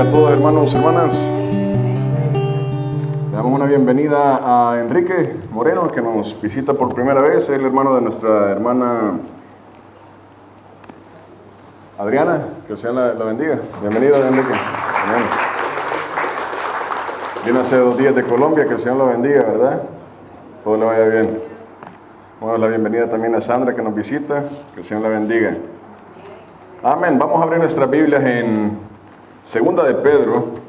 a todos, hermanos y hermanas. Le damos una bienvenida a Enrique Moreno, que nos visita por primera vez. Es el hermano de nuestra hermana Adriana. Que el Señor la bendiga. Bienvenido, Enrique. Amén. Vino hace 2 días de Colombia. Que el Señor lo bendiga, ¿verdad? Todo le vaya bien. Bueno, la bienvenida también a Sandra, que nos visita. Que el Señor la bendiga. Amén. Vamos a abrir nuestras Biblias en Segunda de Pedro.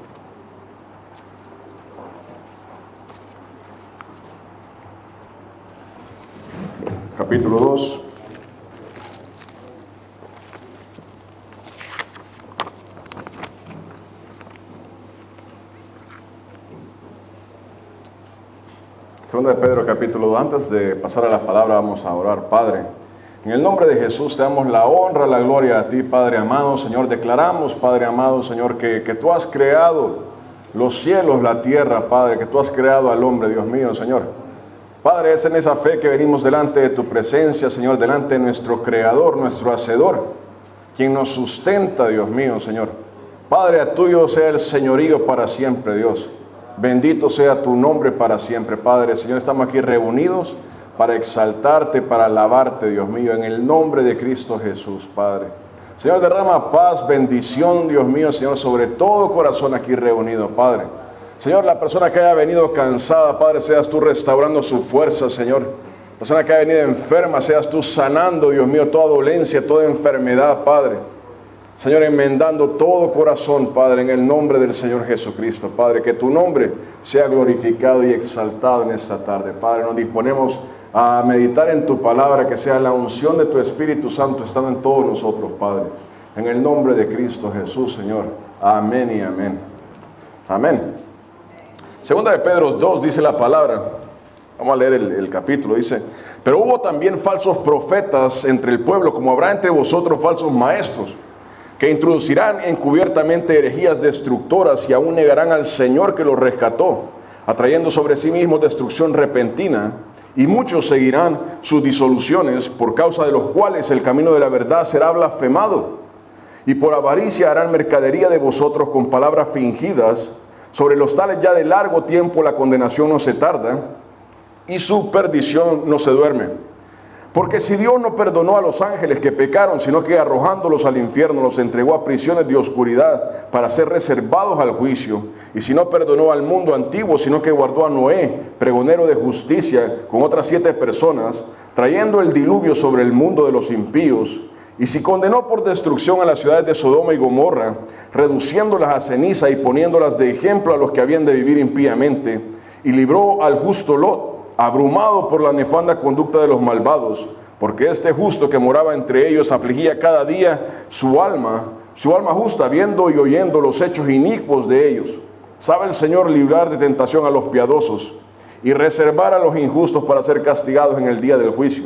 Capítulo 2. Segunda de Pedro, capítulo 2. Antes de pasar a la palabra, vamos a orar. Padre, en el nombre de Jesús te damos la honra, la gloria a ti, Padre amado. Señor, declaramos, Padre amado, Señor, que tú has creado los cielos, la tierra, Padre, que tú has creado al hombre, Dios mío, Señor. Padre, es en esa fe que venimos delante de tu presencia, Señor, delante de nuestro Creador, nuestro Hacedor, quien nos sustenta, Dios mío, Señor. Padre, a tuyo sea el señorío para siempre, Dios. Bendito sea tu nombre para siempre, Padre. Señor, estamos aquí reunidos para exaltarte, para alabarte, Dios mío, en el nombre de Cristo Jesús, Padre. Señor, derrama paz, bendición, Dios mío, Señor, sobre todo corazón aquí reunido, Padre. Señor, la persona que haya venido cansada, Padre, seas tú restaurando su fuerza, Señor. La persona que haya venido enferma, seas tú sanando, Dios mío, toda dolencia, toda enfermedad, Padre. Señor, enmendando todo corazón, Padre, en el nombre del Señor Jesucristo, Padre. Que tu nombre sea glorificado y exaltado en esta tarde, Padre. Nos disponemos a meditar en tu palabra, que sea la unción de tu Espíritu Santo estando en todos nosotros, Padre. En el nombre de Cristo Jesús, Señor. Amén y amén. Amén. Segunda de Pedro 2 dice la palabra. Vamos a leer el capítulo. Dice: pero hubo también falsos profetas entre el pueblo, como habrá entre vosotros falsos maestros, que introducirán encubiertamente herejías destructoras y aún negarán al Señor que los rescató, atrayendo sobre sí mismos destrucción repentina. Y muchos seguirán sus disoluciones, por causa de los cuales el camino de la verdad será blasfemado. Y por avaricia harán mercadería de vosotros con palabras fingidas. Sobre los tales ya de largo tiempo la condenación no se tarda, y su perdición no se duerme. Porque si Dios no perdonó a los ángeles que pecaron, sino que arrojándolos al infierno los entregó a prisiones de oscuridad para ser reservados al juicio, y si no perdonó al mundo antiguo, sino que guardó a Noé, pregonero de justicia, con otras 7 personas, trayendo el diluvio sobre el mundo de los impíos, y si condenó por destrucción a las ciudades de Sodoma y Gomorra, reduciéndolas a ceniza y poniéndolas de ejemplo a los que habían de vivir impíamente, y libró al justo Lot, abrumado por la nefanda conducta de los malvados, porque este justo que moraba entre ellos afligía cada día su alma justa, viendo y oyendo los hechos inicuos de ellos. Sabe el Señor librar de tentación a los piadosos y reservar a los injustos para ser castigados en el día del juicio.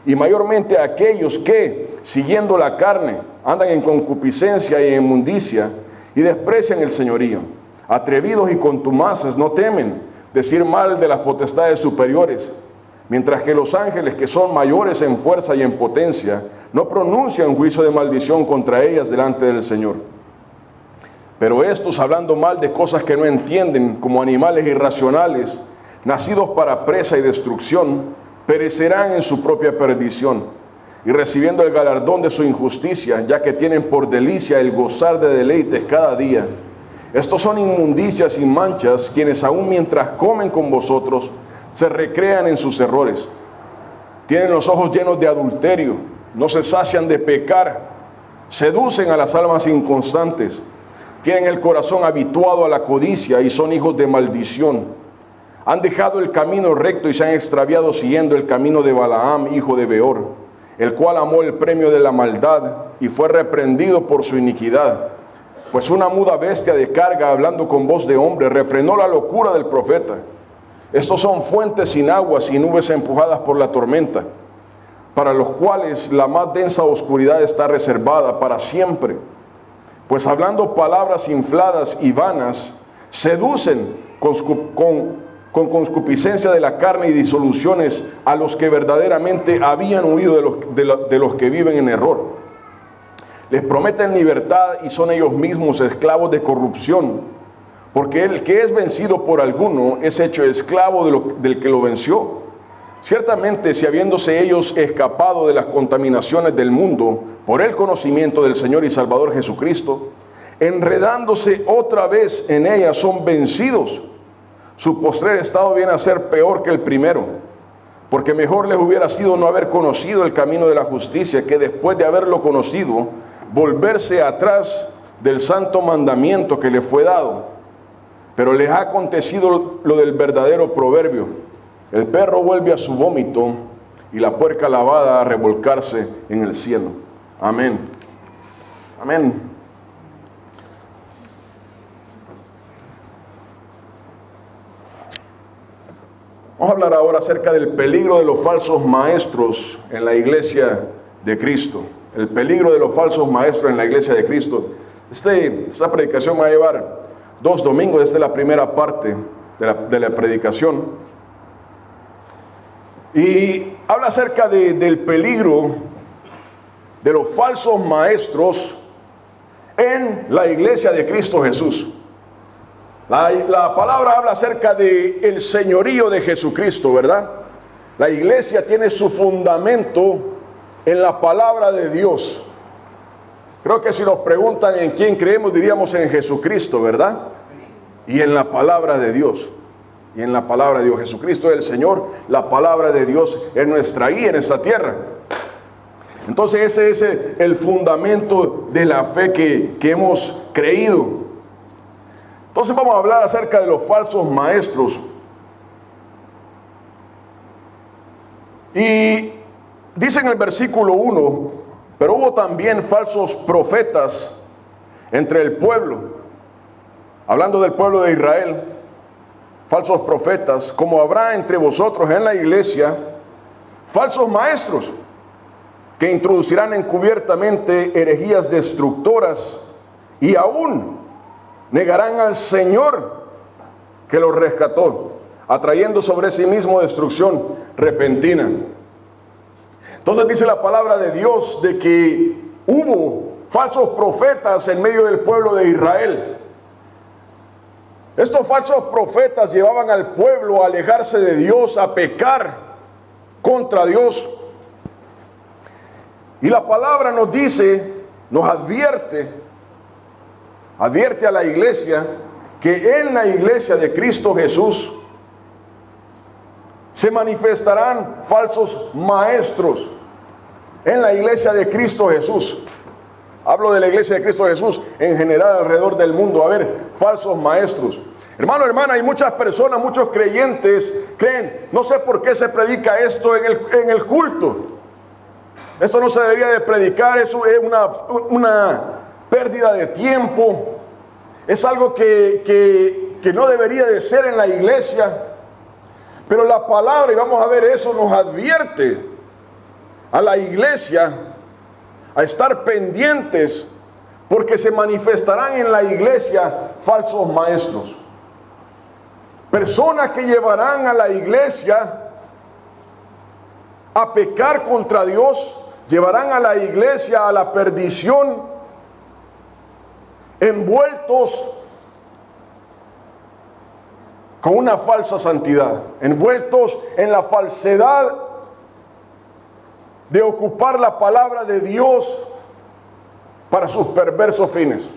Y mayormente a aquellos que, siguiendo la carne, andan en concupiscencia y en inmundicia y desprecian el señorío. Atrevidos y contumaces no temen decir mal de las potestades superiores, mientras que los ángeles, que son mayores en fuerza y en potencia, no pronuncian juicio de maldición contra ellas delante del Señor. Pero estos, hablando mal de cosas que no entienden, como animales irracionales, nacidos para presa y destrucción, perecerán en su propia perdición, y recibiendo el galardón de su injusticia, ya que tienen por delicia el gozar de deleites cada día. Estos son inmundicias sin manchas, quienes aún mientras comen con vosotros, se recrean en sus errores. Tienen los ojos llenos de adulterio, no se sacian de pecar, seducen a las almas inconstantes, tienen el corazón habituado a la codicia y son hijos de maldición. Han dejado el camino recto y se han extraviado siguiendo el camino de Balaam, hijo de Beor, el cual amó el premio de la maldad y fue reprendido por su iniquidad. Pues una muda bestia de carga, hablando con voz de hombre, refrenó la locura del profeta. Estos son fuentes sin aguas y nubes empujadas por la tormenta, para los cuales la más densa oscuridad está reservada para siempre. Pues hablando palabras infladas y vanas, seducen con concupiscencia de la carne y disoluciones a los que verdaderamente habían huido de los que viven en error. Les prometen libertad y son ellos mismos esclavos de corrupción, porque el que es vencido por alguno es hecho esclavo del que lo venció. Ciertamente, si habiéndose ellos escapado de las contaminaciones del mundo por el conocimiento del Señor y Salvador Jesucristo, enredándose otra vez en ellas son vencidos, su postrer estado viene a ser peor que el primero, porque mejor les hubiera sido no haber conocido el camino de la justicia, que después de haberlo conocido, volverse atrás del santo mandamiento que les fue dado. Pero les ha acontecido lo del verdadero proverbio: el perro vuelve a su vómito y la puerca lavada a revolcarse en el cielo. Amén. Amén. Vamos a hablar ahora acerca del peligro de los falsos maestros en la iglesia de Cristo. El peligro de los falsos maestros en la iglesia de Cristo. Esta predicación va a llevar 2 domingos. Esta es la primera parte de la predicación. Y habla acerca del peligro de los falsos maestros en la iglesia de Cristo Jesús. La palabra habla acerca del señorío de Jesucristo, ¿verdad? La iglesia tiene su fundamento en la palabra de Dios. Creo que si nos preguntan en quién creemos, diríamos en Jesucristo, ¿verdad? Y en la palabra de Dios. Y en la palabra de Dios. Jesucristo es el Señor, la palabra de Dios es nuestra guía en esta tierra. Entonces ese es el fundamento de la fe que hemos creído. Entonces vamos a hablar acerca de los falsos maestros. Y dice en el versículo 1, pero hubo también falsos profetas entre el pueblo, hablando del pueblo de Israel, falsos profetas, como habrá entre vosotros en la iglesia falsos maestros, que introducirán encubiertamente herejías destructoras y aún negarán al Señor que los rescató, atrayendo sobre sí mismo destrucción repentina. Entonces dice la palabra de Dios de que hubo falsos profetas en medio del pueblo de Israel. Estos falsos profetas llevaban al pueblo a alejarse de Dios, a pecar contra Dios. Y la palabra nos dice, nos advierte a la iglesia que en la iglesia de Cristo Jesús se manifestarán falsos maestros. En la iglesia de Cristo Jesús. Hablo de la iglesia de Cristo Jesús en general alrededor del mundo. A ver, falsos maestros. Hermano, hermana, hay muchas personas, muchos creyentes creen, no sé por qué se predica esto en el culto. Esto no se debería de predicar, eso es una pérdida de tiempo. Es algo que no debería de ser en la iglesia. Pero la palabra, y vamos a ver eso, nos advierte a la iglesia a estar pendientes, porque se manifestarán en la iglesia falsos maestros. Personas que llevarán a la iglesia a pecar contra Dios, llevarán a la iglesia a la perdición, envueltos con una falsa santidad, envueltos en la falsedad de ocupar la palabra de Dios para sus perversos fines.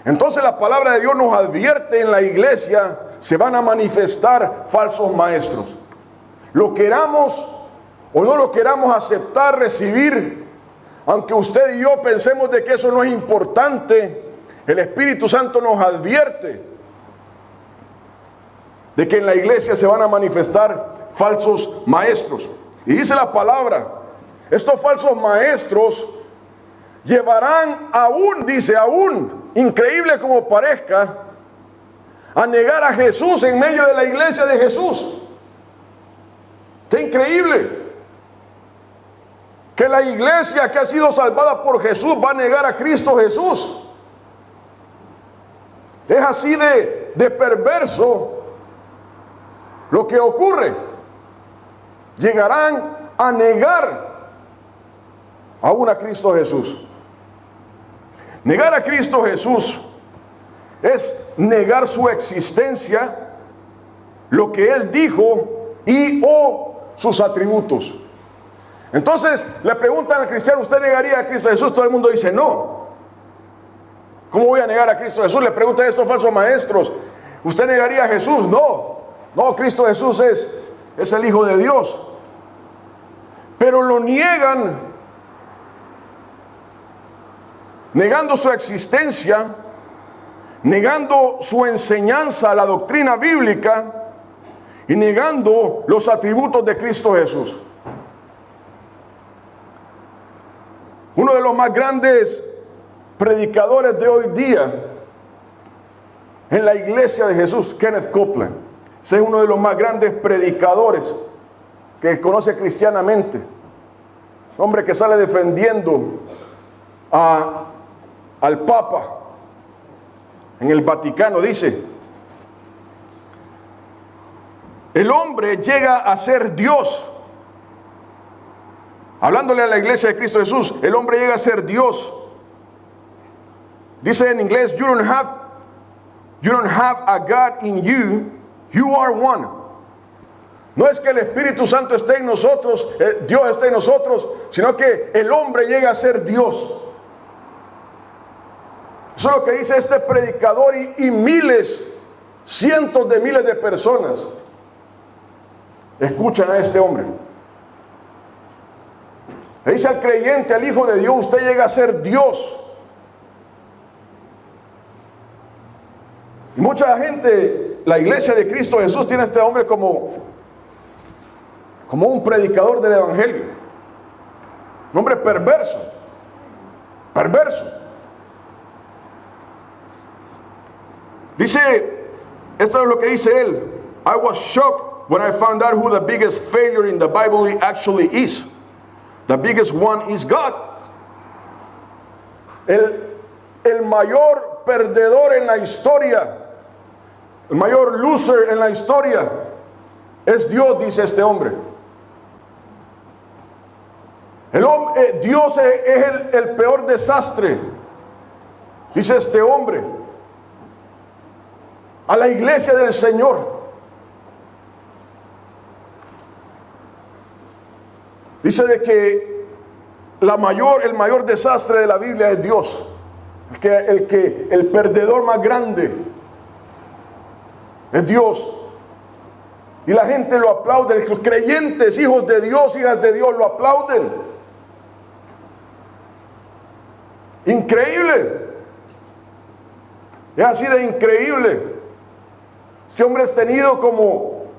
Entonces la palabra de Dios nos advierte: en la iglesia se van a manifestar falsos maestros. Lo queramos o no lo queramos aceptar, recibir, aunque usted y yo pensemos de que eso no es importante, el Espíritu Santo nos advierte de que en la iglesia se van a manifestar falsos maestros. Y dice la palabra, estos falsos maestros llevarán aún, dice aún, increíble como parezca, a negar a Jesús en medio de la iglesia de Jesús. ¡Qué increíble! Que la iglesia que ha sido salvada por Jesús va a negar a Cristo Jesús. Es así de perverso lo que ocurre. Llegarán a negar aún a Cristo Jesús. Negar a Cristo Jesús es negar su existencia, lo que Él dijo y o sus atributos. Entonces le preguntan al cristiano, ¿usted negaría a Cristo Jesús? Todo el mundo dice no. ¿Cómo voy a negar a Cristo Jesús? Le preguntan a estos falsos maestros, ¿usted negaría a Jesús? No, no, Cristo Jesús es el Hijo de Dios. Pero lo niegan, negando su existencia, negando su enseñanza, la doctrina bíblica, y negando los atributos de Cristo Jesús. Uno de los más grandes predicadores de hoy día en la iglesia de Jesús, Kenneth Copeland, es uno de los más grandes predicadores que conoce cristianamente. Hombre que sale defendiendo al Papa en el Vaticano. Dice: el hombre llega a ser Dios. Hablándole a la iglesia de Cristo Jesús, el hombre llega a ser Dios. Dice en inglés, you don't have a God in you, you are one. No es que el Espíritu Santo esté en nosotros, Dios esté en nosotros, sino que el hombre llega a ser Dios. Eso es lo que dice este predicador y miles, cientos de miles de personas escuchan a este hombre. Le dice al creyente, al Hijo de Dios, usted llega a ser Dios. Y mucha gente, la iglesia de Cristo Jesús, tiene a este hombre como un predicador del evangelio. Un hombre perverso. Dice, esto es lo que dice él: I was shocked when I found out who the biggest failure in the Bible actually is. The biggest one is God. El mayor perdedor en la historia, el mayor loser en la historia es Dios, dice este hombre. Dios es el peor desastre, dice este hombre, a la iglesia del Señor. Dice de que el mayor desastre de la Biblia es Dios. El perdedor más grande es Dios. Y la gente lo aplaude. Los creyentes, hijos de Dios, hijas de Dios, lo aplauden. Increíble. Es así de increíble. Este hombre es tenido como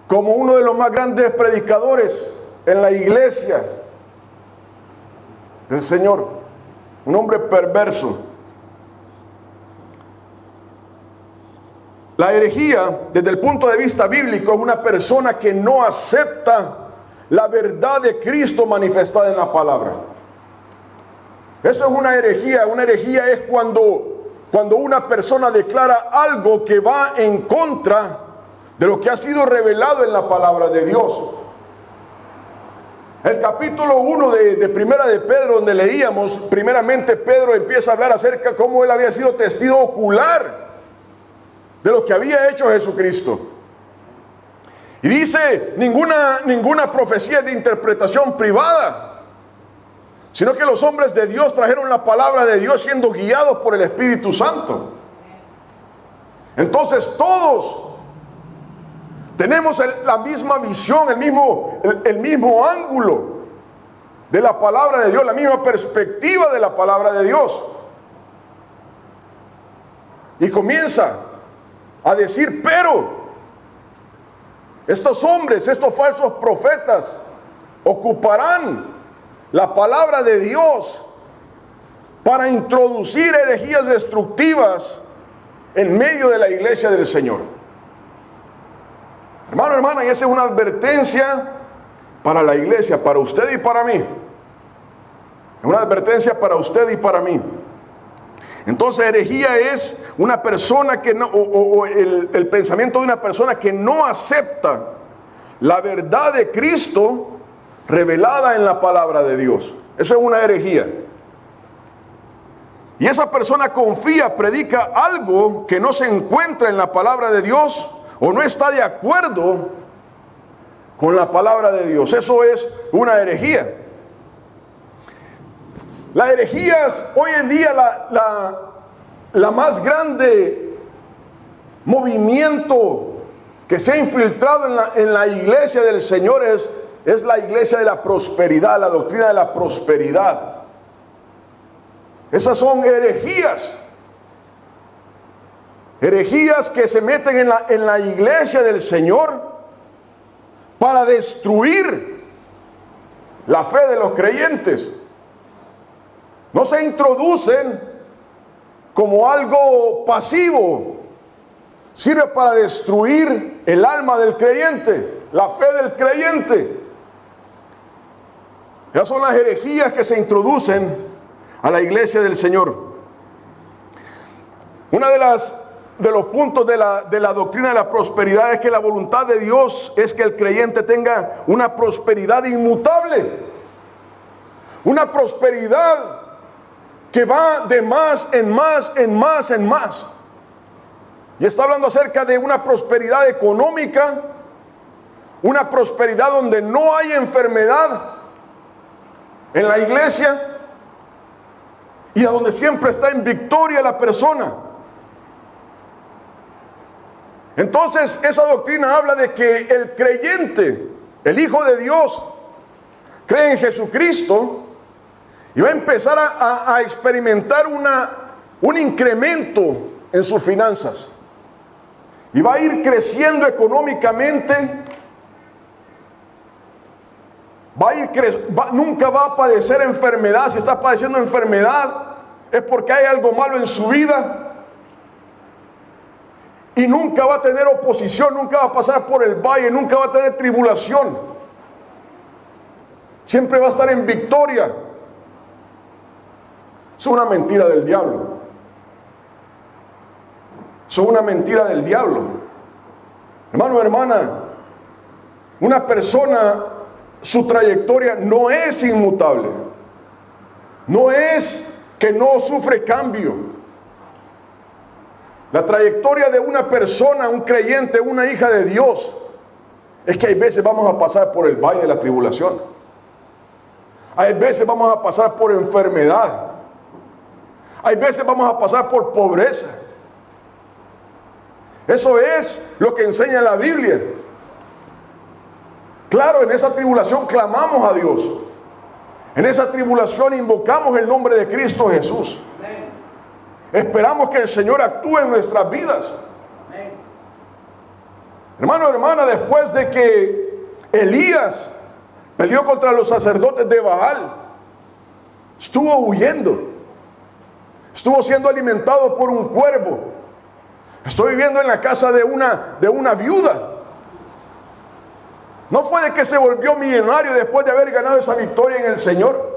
uno de los más grandes predicadores en la iglesia del Señor. Un hombre perverso. La herejía, desde el punto de vista bíblico, es una persona que no acepta la verdad de Cristo manifestada en la palabra. Eso es una herejía. Una herejía es cuando una persona declara algo que va en contra de lo que ha sido revelado en la palabra de Dios. El capítulo 1 de Primera de Pedro, donde leíamos, primeramente Pedro empieza a hablar acerca de cómo él había sido testigo ocular de lo que había hecho Jesucristo. Y dice, ninguna profecía de interpretación privada, sino que los hombres de Dios trajeron la palabra de Dios siendo guiados por el Espíritu Santo. Entonces todos tenemos la misma visión, el mismo ángulo de la palabra de Dios, la misma perspectiva de la palabra de Dios. Y comienza a decir, pero estos hombres, estos falsos profetas, ocuparán la palabra de Dios para introducir herejías destructivas en medio de la iglesia del Señor. Hermano, hermana, y esa es una advertencia para la iglesia, para usted y para mí. Es una advertencia para usted y para mí. Entonces, herejía es una persona que no, el pensamiento de una persona que no acepta la verdad de Cristo revelada en la palabra de Dios. Eso es una herejía. y esa persona confía, predica algo que no se encuentra en la palabra de Dios o no está de acuerdo con la palabra de Dios, eso es una herejía. Las herejías, hoy en día la más grande movimiento que se ha infiltrado en la iglesia del Señor es la iglesia de la prosperidad, la doctrina de la prosperidad. Esas son herejías. Herejías que se meten en la iglesia del Señor para destruir la fe de los creyentes. No se introducen como algo pasivo. Sirve para destruir el alma del creyente, la fe del creyente. Esas son las herejías que se introducen a la iglesia del Señor. Una de los puntos de la doctrina de la prosperidad es que la voluntad de Dios es que el creyente tenga una prosperidad inmutable. Una prosperidad que va de más en más, en más, en más. Y está hablando acerca de una prosperidad económica, una prosperidad donde no hay enfermedad en la iglesia y a donde siempre está en victoria la persona. Entonces, esa doctrina habla de que el creyente, el Hijo de Dios, cree en Jesucristo y va a empezar a experimentar un incremento en sus finanzas. Y va a ir creciendo económicamente. Nunca va a padecer enfermedad. Si está padeciendo enfermedad, es porque hay algo malo en su vida. Y nunca va a tener oposición, nunca va a pasar por el valle, nunca va a tener tribulación. Siempre va a estar en victoria. Es una mentira del diablo. Son una mentira del diablo. Hermano, hermana, una persona, su trayectoria no es inmutable. No es que no sufre cambio. La trayectoria de una persona, un creyente, una hija de Dios, es que hay veces vamos a pasar por el valle de la tribulación. Hay veces vamos a pasar por enfermedad. Hay veces vamos a pasar por pobreza. Eso es lo que enseña la Biblia. Claro, en esa tribulación clamamos a Dios. En esa tribulación invocamos el nombre de Cristo Jesús. Esperamos que el Señor actúe en nuestras vidas. Hermano, hermana, después de que Elías peleó contra los sacerdotes de Baal, estuvo huyendo. Estuvo siendo alimentado por un cuervo. Estoy viviendo en la casa de una viuda. No fue de que se volvió millonario después de haber ganado esa victoria en el Señor.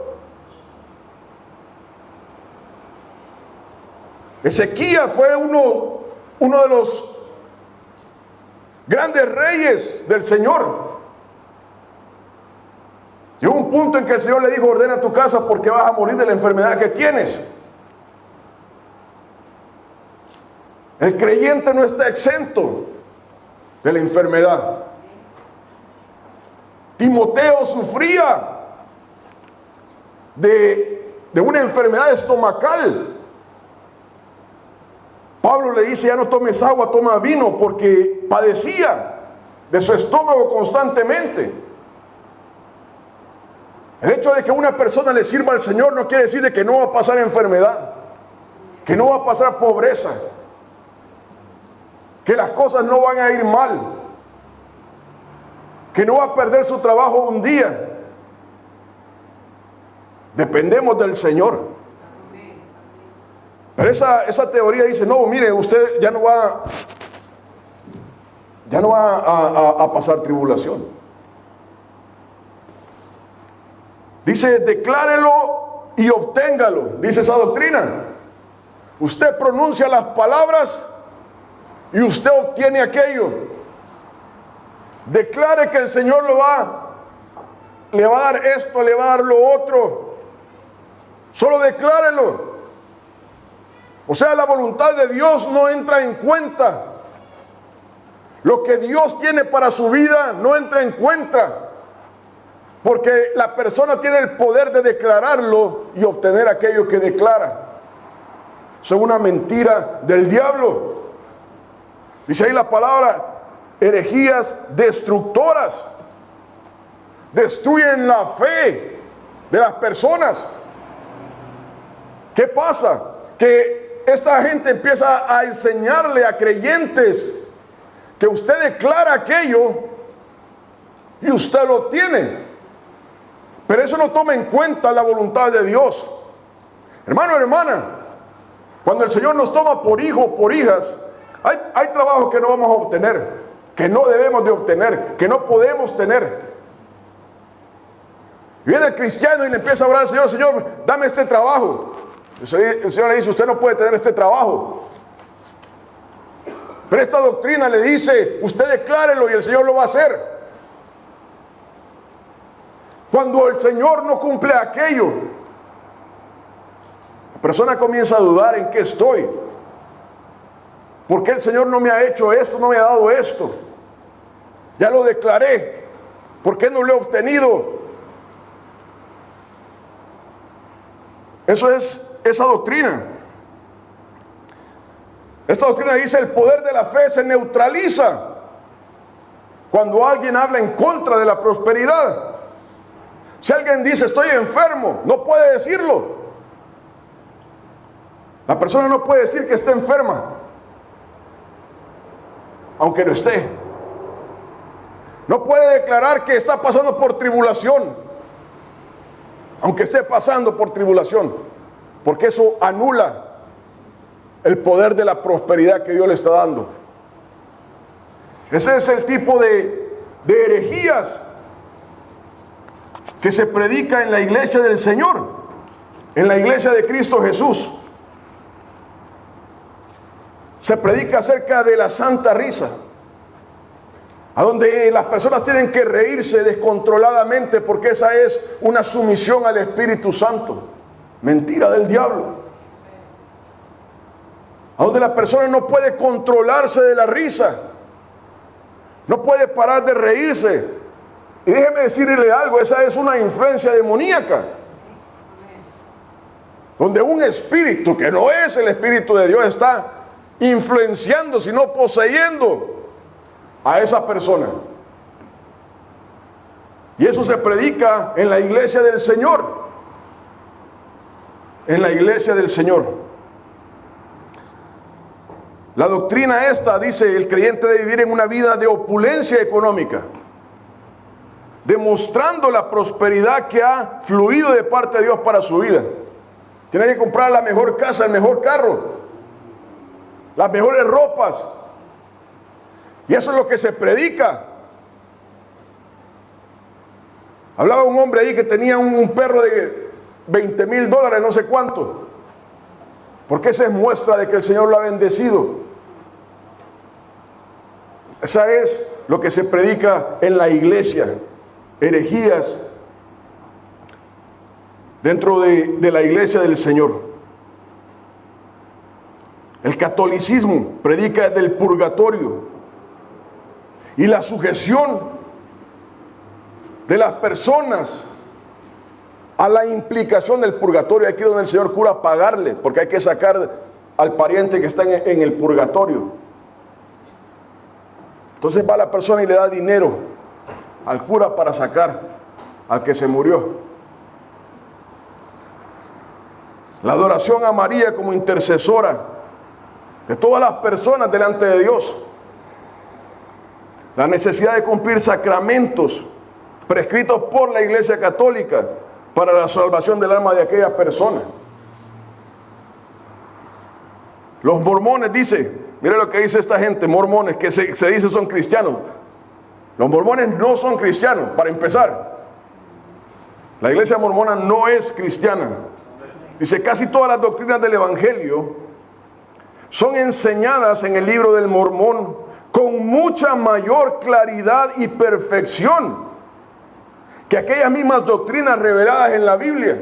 Ezequías fue uno de los grandes reyes del Señor. Llegó un punto en que el Señor le dijo: ordena tu casa porque vas a morir de la enfermedad que tienes. El creyente no está exento de la enfermedad. Timoteo sufría de una enfermedad estomacal. Pablo le dice: ya no tomes agua, toma vino, porque padecía de su estómago constantemente. El hecho de que una persona le sirva al Señor no quiere decir de que no va a pasar enfermedad, que no va a pasar pobreza, que las cosas no van a ir mal, que no va a perder su trabajo un día. Dependemos del Señor. Pero esa teoría dice: no, mire, usted ya no va a pasar tribulación. Dice: declárelo y obténgalo. Dice esa doctrina. Usted pronuncia las palabras y usted obtiene aquello. Declare que el Señor le va a dar esto, le va a dar lo otro. Solo declárelo. O sea, la voluntad de Dios no entra en cuenta. Lo que Dios tiene para su vida no entra en cuenta. Porque la persona tiene el poder de declararlo y obtener aquello que declara. Son una mentira del diablo. Dice ahí la palabra, herejías destructoras. Destruyen la fe de las personas. ¿Qué pasa? Que esta gente empieza a enseñarle a creyentes que usted declara aquello y usted lo tiene. Pero eso no toma en cuenta la voluntad de Dios. Hermano, hermana, cuando el Señor nos toma por hijos, por hijas, hay trabajos que no vamos a obtener, que no debemos de obtener, que no podemos tener. Y viene el cristiano y le empieza a hablar al Señor, Señor, dame este trabajo. El Señor le dice, usted no puede tener este trabajo. Pero esta doctrina le dice, usted declárelo y el Señor lo va a hacer. Cuando el Señor no cumple aquello, la persona comienza a dudar en qué estoy. ¿Por qué el Señor no me ha hecho esto, no me ha dado esto? Ya lo declaré. ¿Por qué no lo he obtenido? Eso es esa doctrina. Esta doctrina dice el poder de la fe se neutraliza cuando alguien habla en contra de la prosperidad. Si alguien dice estoy enfermo, no puede decirlo. La persona no puede decir que esté enferma, aunque no esté. No puede declarar que está pasando por tribulación, aunque esté pasando por tribulación, porque eso anula el poder de la prosperidad que Dios le está dando. Ese es el tipo de herejías que se predica en la iglesia del Señor, en la iglesia de Cristo Jesús. Se predica acerca de la santa risa, a donde las personas tienen que reírse descontroladamente porque esa es una sumisión al Espíritu Santo. Mentira del diablo. A donde la persona no puede controlarse de la risa, no puede parar de reírse. Y déjeme decirle algo, esa es una influencia demoníaca. Donde un espíritu que no es el Espíritu de Dios está influenciando, sino poseyendo a esa persona. Y eso se predica en la iglesia del Señor. En la iglesia del Señor. La doctrina esta dice, el creyente debe vivir en una vida de opulencia económica, demostrando la prosperidad que ha fluido de parte de Dios para su vida. Tiene que comprar la mejor casa, el mejor carro, las mejores ropas. Y eso es lo que se predica. Hablaba un hombre ahí que tenía un perro de $20,000, no sé cuánto. Porque esa es muestra de que el Señor lo ha bendecido. Esa es lo que se predica en la iglesia. Herejías dentro de la iglesia del Señor. El catolicismo predica del purgatorio y la sujeción de las personas a la implicación del purgatorio. Aquí donde el Señor cura pagarle, porque hay que sacar al pariente que está en el purgatorio. Entonces va la persona y le da dinero al cura para sacar al que se murió. La adoración a María como intercesora de todas las personas delante de Dios. La necesidad de cumplir sacramentos prescritos por la Iglesia Católica para la salvación del alma de aquella persona. Los mormones dice, mire lo que dice esta gente, mormones, que se dice son cristianos. Los mormones no son cristianos, para empezar. La iglesia mormona no es cristiana. Dice, casi todas las doctrinas del Evangelio son enseñadas en el libro del Mormón con mucha mayor claridad y perfección que aquellas mismas doctrinas reveladas en la Biblia.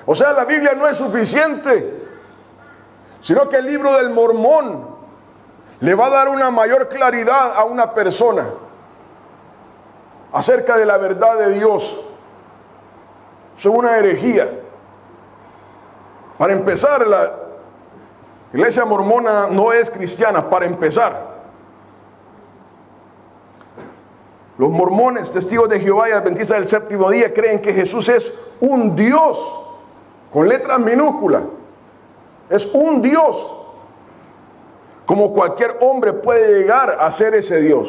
O sea, la Biblia no es suficiente. sino que el libro del Mormón le va a dar una mayor claridad a una persona acerca de la verdad de Dios. Son una herejía. Para empezar, la iglesia mormona no es cristiana, para empezar. Los mormones, testigos de Jehová y adventistas del séptimo día, creen que Jesús es un Dios, con letras minúsculas. Es un Dios. Como cualquier hombre puede llegar a ser ese Dios.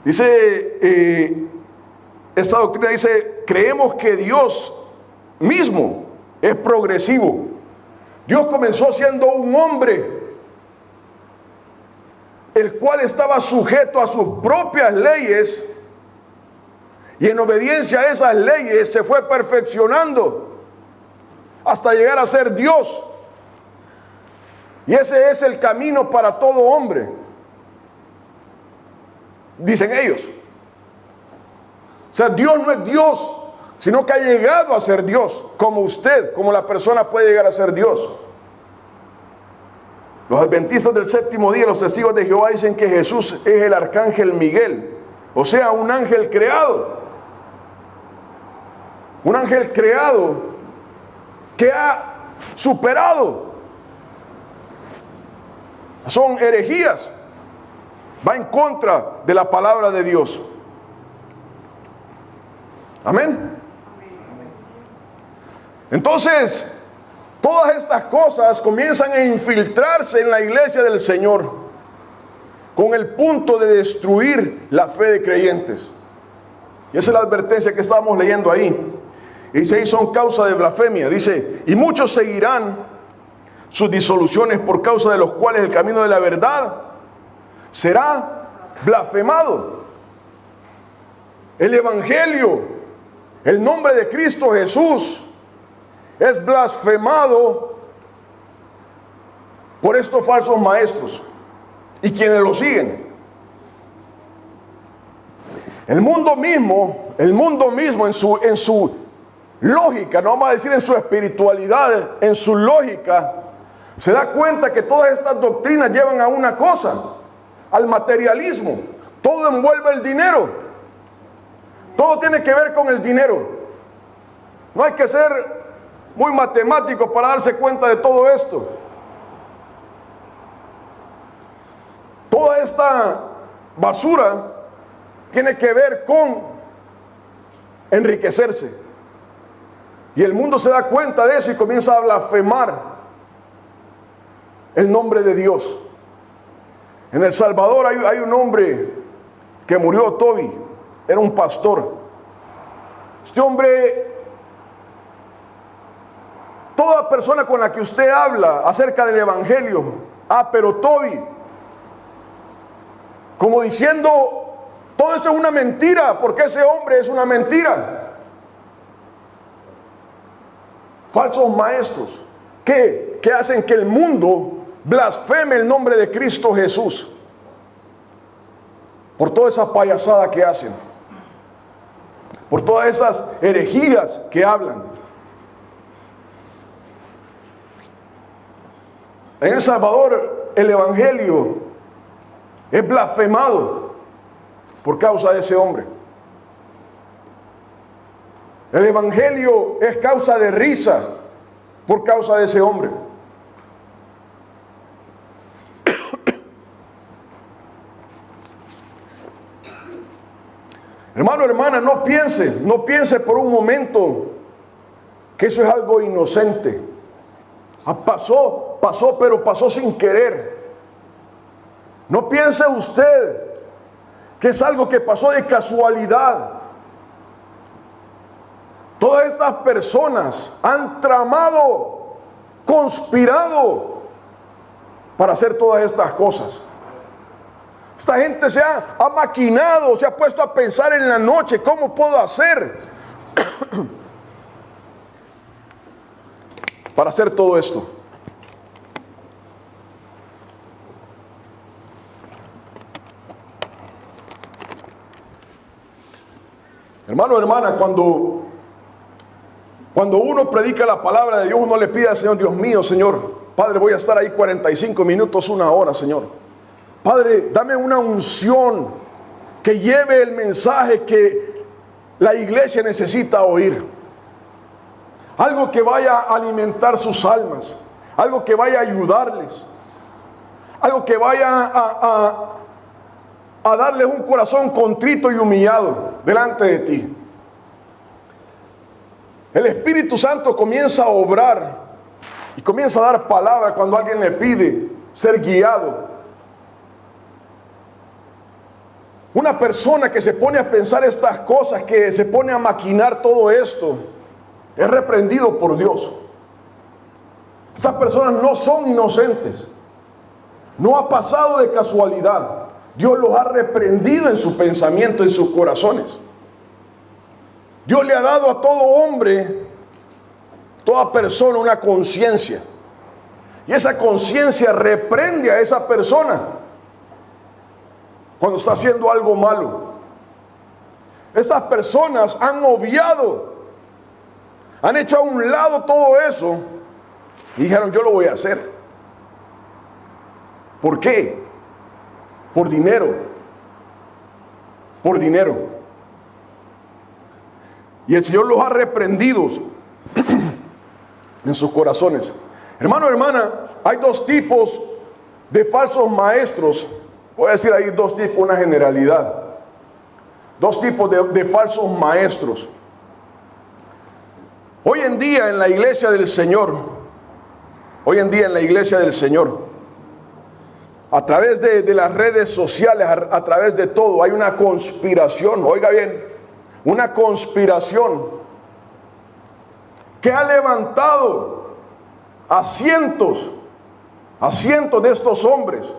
Dice, esta doctrina dice, creemos que Dios mismo es progresivo. Dios comenzó siendo un hombre, el cual estaba sujeto a sus propias leyes, y en obediencia a esas leyes se fue perfeccionando hasta llegar a ser Dios. Y ese es el camino para todo hombre, dicen ellos. O sea, Dios no es Dios, sino que ha llegado a ser Dios, como usted, como la persona puede llegar a ser Dios. Los adventistas del séptimo día, los testigos de Jehová, dicen que Jesús es el arcángel Miguel, o sea, un ángel creado. Un ángel creado que ha superado. Son herejías. Va en contra de la palabra de Dios. Amén. Entonces, todas estas cosas comienzan a infiltrarse en la iglesia del Señor con el punto de destruir la fe de creyentes. Y esa es la advertencia que estábamos leyendo ahí. Y dice, ahí son causa de blasfemia. Dice, y muchos seguirán sus disoluciones, por causa de los cuales el camino de la verdad será blasfemado. El evangelio, el nombre de Cristo Jesús, es blasfemado por estos falsos maestros y quienes lo siguen. El mundo mismo en su lógica, no vamos a decir en su espiritualidad, en su lógica, se da cuenta que todas estas doctrinas llevan a una cosa, al materialismo. Todo envuelve el dinero. Todo tiene que ver con el dinero. No hay que ser muy matemático para darse cuenta de todo esto. Toda esta basura tiene que ver con enriquecerse. Y el mundo se da cuenta de eso y comienza a blasfemar el nombre de Dios. En El Salvador hay un hombre que murió, Toby, era un pastor. Este hombre, toda persona con la que usted habla acerca del evangelio, pero Toby, como diciendo, todo eso es una mentira, porque ese hombre es una mentira. Falsos maestros que hacen que el mundo blasfeme el nombre de Cristo Jesús por toda esa payasada que hacen, por todas esas herejías que hablan. En El Salvador el evangelio es blasfemado por causa de ese hombre. El evangelio es causa de risa por causa de ese hombre. Hermano, hermana, no piense por un momento que eso es algo inocente. Pasó, pero pasó sin querer. No piense usted que es algo que pasó de casualidad. Todas estas personas han tramado, conspirado para hacer todas estas cosas. Esta gente se ha maquinado, se ha puesto a pensar en la noche, ¿cómo puedo hacer para hacer todo esto? Hermano, hermana, cuando uno predica la palabra de Dios, uno le pide al Señor, Dios mío, Señor, Padre, voy a estar ahí 45 minutos, una hora, Señor. Padre, dame una unción que lleve el mensaje que la iglesia necesita oír. Algo que vaya a alimentar sus almas. Algo que vaya a ayudarles. Algo que vaya a darles un corazón contrito y humillado delante de ti. El Espíritu Santo comienza a obrar y comienza a dar palabra cuando alguien le pide ser guiado. Una persona que se pone a pensar estas cosas, que se pone a maquinar todo esto, es reprendido por Dios. Estas personas no son inocentes. No ha pasado de casualidad. Dios los ha reprendido en su pensamiento, en sus corazones. Dios le ha dado a todo hombre, toda persona, una conciencia. Y esa conciencia reprende a esa persona cuando está haciendo algo malo. Estas personas han obviado, han hecho a un lado todo eso y dijeron, yo lo voy a hacer. ¿Por qué? Por dinero. Por dinero. Y el Señor los ha reprendido en sus corazones. Hermano, hermana, hay dos tipos de falsos maestros. Voy a decir ahí dos tipos, una generalidad. Dos tipos de falsos maestros. Hoy en día en la iglesia del Señor, a través de las redes sociales, a través de todo, hay una conspiración, oiga bien, una conspiración que ha levantado a cientos de estos hombres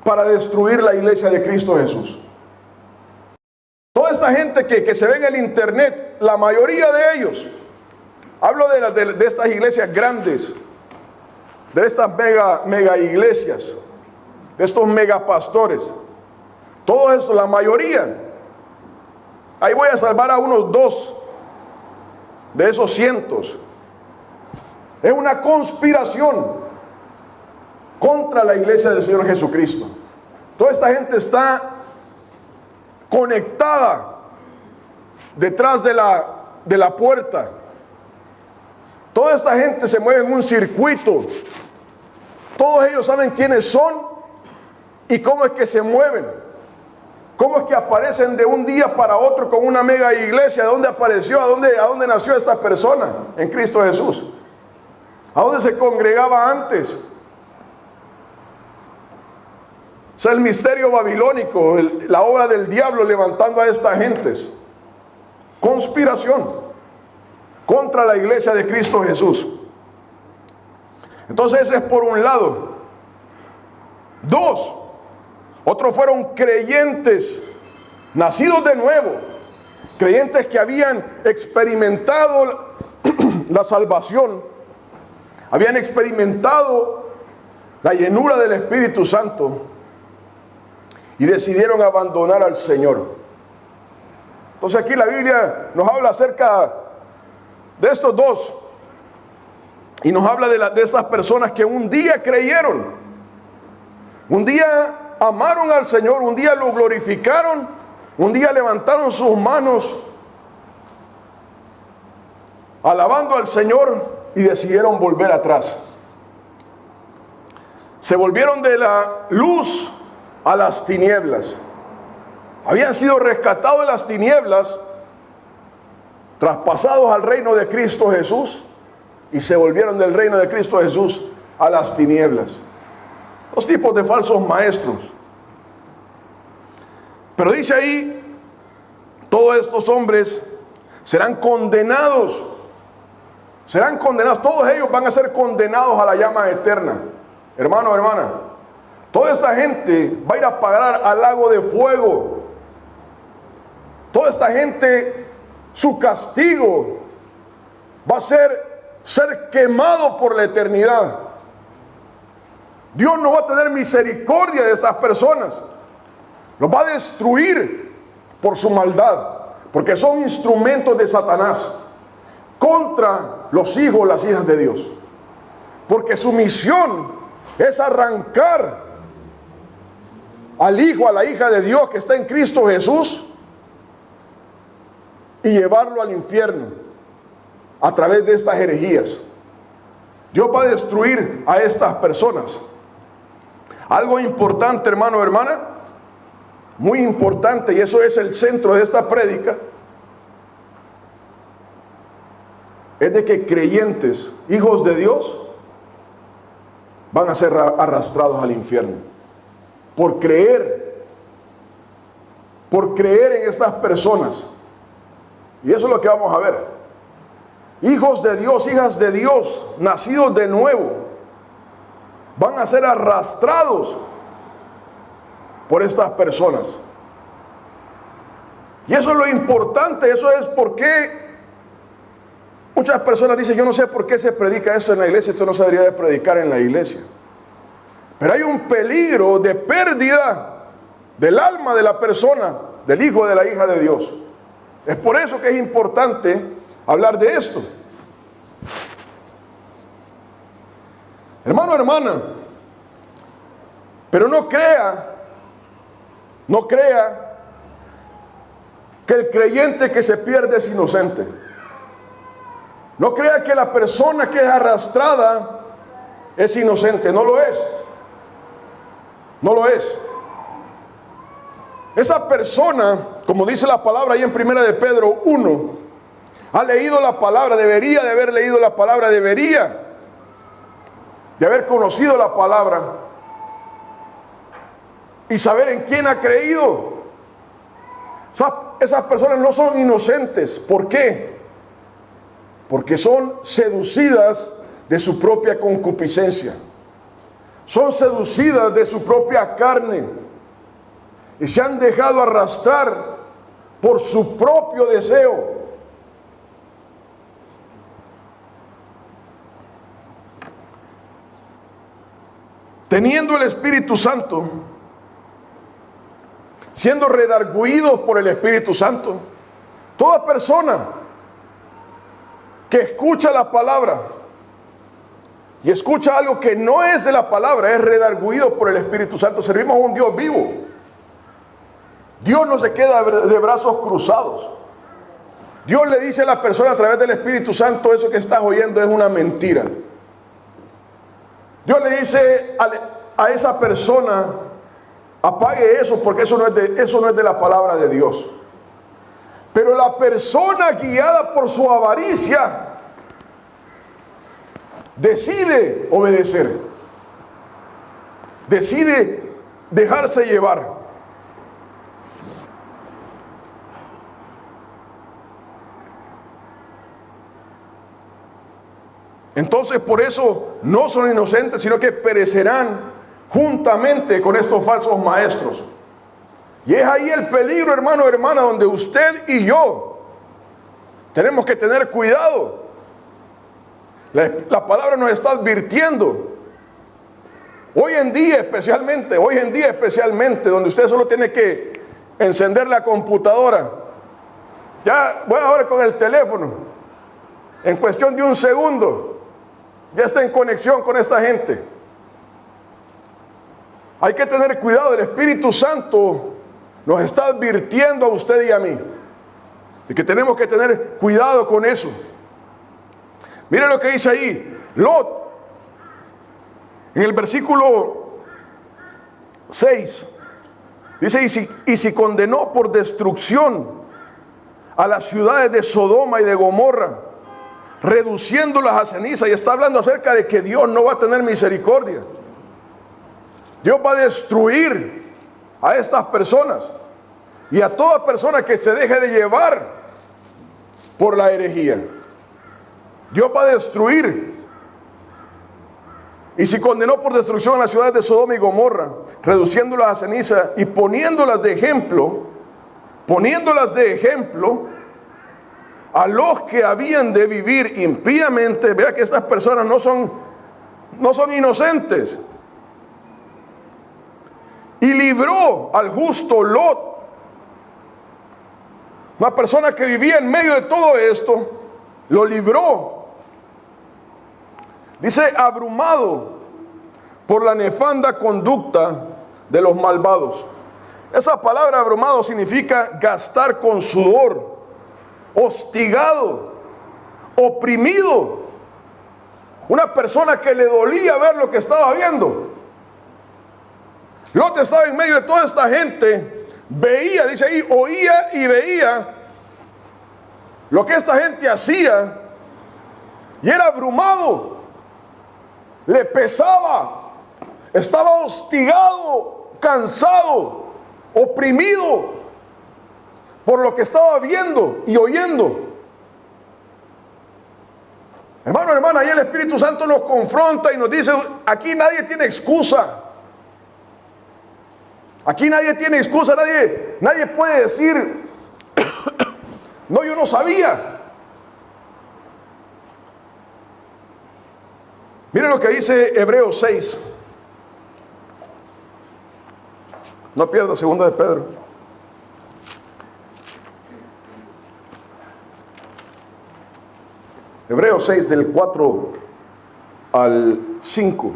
para destruir la iglesia de Cristo Jesús. Toda esta gente que se ve en el internet, la mayoría de ellos, hablo de estas iglesias grandes, de estas mega iglesias, de estos mega pastores, todo esto, la mayoría, ahí voy a salvar a unos 2 de esos cientos. Es una conspiración contra la iglesia del Señor Jesucristo. Toda esta gente está conectada detrás de la puerta. Toda esta gente se mueve en un circuito. Todos ellos saben quiénes son y cómo es que se mueven. Cómo es que aparecen de un día para otro con una mega iglesia. ¿De dónde apareció? ¿A dónde nació esta persona? En Cristo Jesús. ¿A dónde se congregaba antes? O sea, el misterio babilónico, la obra del diablo levantando a estas gentes. Conspiración contra la iglesia de Cristo Jesús. Entonces ese es por un lado. 2, otros fueron creyentes, nacidos de nuevo, creyentes que habían experimentado la salvación, habían experimentado la llenura del Espíritu Santo y decidieron abandonar al Señor. Entonces aquí la Biblia nos habla acerca de estos dos y nos habla de estas personas que un día creyeron, un día amaron al Señor, un día lo glorificaron, un día levantaron sus manos alabando al Señor y decidieron volver atrás. Se volvieron de la luz a las tinieblas. Habían sido rescatados de las tinieblas, traspasados al reino de Cristo Jesús, y se volvieron del reino de Cristo Jesús a las tinieblas. Los tipos de falsos maestros. Pero dice ahí, todos estos hombres serán condenados. Serán condenados, todos ellos van a ser condenados a la llama eterna. Hermano, hermana, toda esta gente va a ir a parar al lago de fuego. Toda esta gente, su castigo va a ser quemado por la eternidad. Dios no va a tener misericordia de estas personas. Los va a destruir por su maldad, porque son instrumentos de Satanás contra los hijos, las hijas de Dios. porque su misión es arrancar al hijo, a la hija de Dios que está en Cristo Jesús y llevarlo al infierno a través de estas herejías. Dios va a destruir a estas personas. Algo importante, hermano o hermana, muy importante, y eso es el centro de esta prédica, es de que creyentes, hijos de Dios, van a ser arrastrados al infierno por creer en estas personas. Y eso es lo que vamos a ver. Hijos de Dios, hijas de Dios, nacidos de nuevo, van a ser arrastrados por estas personas. Y eso es lo importante. Eso es porque muchas personas dicen: yo no sé por qué se predica esto en la iglesia, esto no se debería de predicar en la iglesia. Pero hay un peligro de pérdida del alma de la persona, del hijo o de la hija de Dios. Es por eso que es importante hablar de esto. Hermano, hermana, pero no crea que el creyente que se pierde es inocente. No crea que la persona que es arrastrada es inocente. No lo es. No lo es. Esa persona, como dice la palabra ahí en 1 de Pedro 1, ha leído la palabra, debería de haber leído la palabra, debería de haber conocido la palabra y saber en quién ha creído. Esas personas no son inocentes. ¿Por qué? Porque son seducidas de su propia concupiscencia. Son seducidas de su propia carne y se han dejado arrastrar por su propio deseo. Teniendo el Espíritu Santo, siendo redargüidos por el Espíritu Santo, toda persona que escucha la palabra y escucha algo que no es de la palabra es redargüido por el Espíritu Santo. Servimos a un Dios vivo. Dios no se queda de brazos cruzados. Dios le dice a la persona a través del Espíritu Santo: eso que estás oyendo es una mentira. Dios le dice a esa persona: apague eso, porque eso no es de la palabra de Dios. Pero la persona, guiada por su avaricia, decide obedecer, decide dejarse llevar. Entonces, por eso no son inocentes, sino que perecerán juntamente con estos falsos maestros. Y es ahí el peligro, hermano, hermana, donde usted y yo tenemos que tener cuidado. La palabra nos está advirtiendo. Hoy en día especialmente, donde usted solo tiene que encender la computadora. Ya, bueno, ahora con el teléfono, en cuestión de un segundo, ya está en conexión con esta gente. Hay que tener cuidado. El Espíritu Santo nos está advirtiendo a usted y a mí de que tenemos que tener cuidado con eso. Mire lo que dice ahí Lot, en el versículo 6. Dice: y si condenó por destrucción a las ciudades de Sodoma y de Gomorra, reduciéndolas a ceniza. Y está hablando acerca de que Dios no va a tener misericordia. Dios va a destruir a estas personas y a toda persona que se deje de llevar por la herejía. Dios va a destruir. Y si condenó por destrucción a las ciudades de Sodoma y Gomorra, reduciéndolas a ceniza y poniéndolas de ejemplo a los que habían de vivir impíamente. Vea que estas personas no son inocentes. Y libró al justo Lot, una persona que vivía en medio de todo esto, lo libró Dice, abrumado por la nefanda conducta de los malvados. Esa palabra abrumado significa gastar con sudor, hostigado, oprimido. Una persona que le dolía ver lo que estaba viendo. Lot estaba en medio de toda esta gente, veía, dice ahí, oía y veía lo que esta gente hacía y era abrumado, le pesaba, estaba hostigado, cansado, oprimido por lo que estaba viendo y oyendo. Hermano, hermana, ahí el Espíritu Santo nos confronta y nos dice, aquí nadie tiene excusa. Aquí nadie tiene excusa, nadie puede decir, no, yo no sabía. Miren lo que dice Hebreos 6. No pierda, segunda de Pedro. Hebreos 6 del 4 al 5.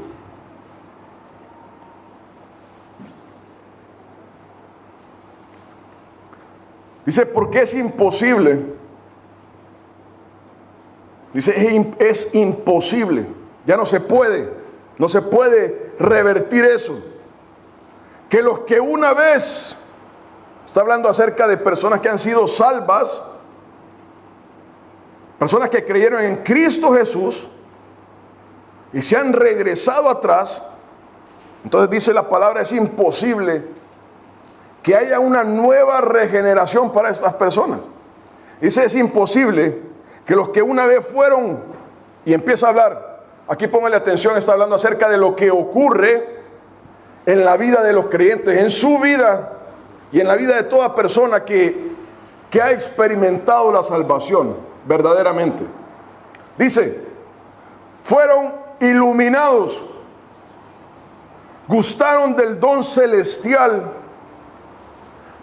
Dice, porque es imposible. Dice, es imposible. Ya no se puede revertir eso. Que los que una vez, está hablando acerca de personas que han sido salvas, personas que creyeron en Cristo Jesús y se han regresado atrás. Entonces dice la palabra, es imposible que haya una nueva regeneración para estas personas. Dice, es imposible que los que una vez fueron, y empieza a hablar, aquí póngale atención, está hablando acerca de lo que ocurre en la vida de los creyentes, en su vida y en la vida de toda persona que ha experimentado la salvación verdaderamente. Dice, fueron iluminados, gustaron del don celestial,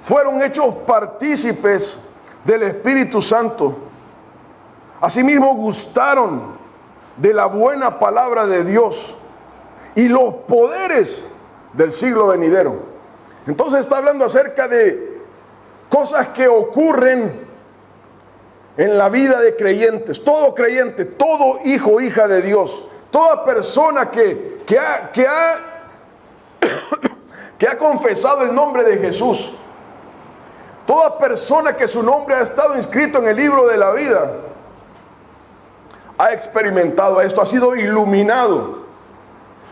fueron hechos partícipes del Espíritu Santo. Asimismo gustaron de la buena palabra de Dios y los poderes del siglo venidero. Entonces está hablando acerca de cosas que ocurren en la vida de creyentes. Todo creyente, todo hijo o hija de Dios, toda persona que ha confesado el nombre de Jesús, toda persona que su nombre ha estado inscrito en el libro de la vida, ha experimentado esto, ha sido iluminado.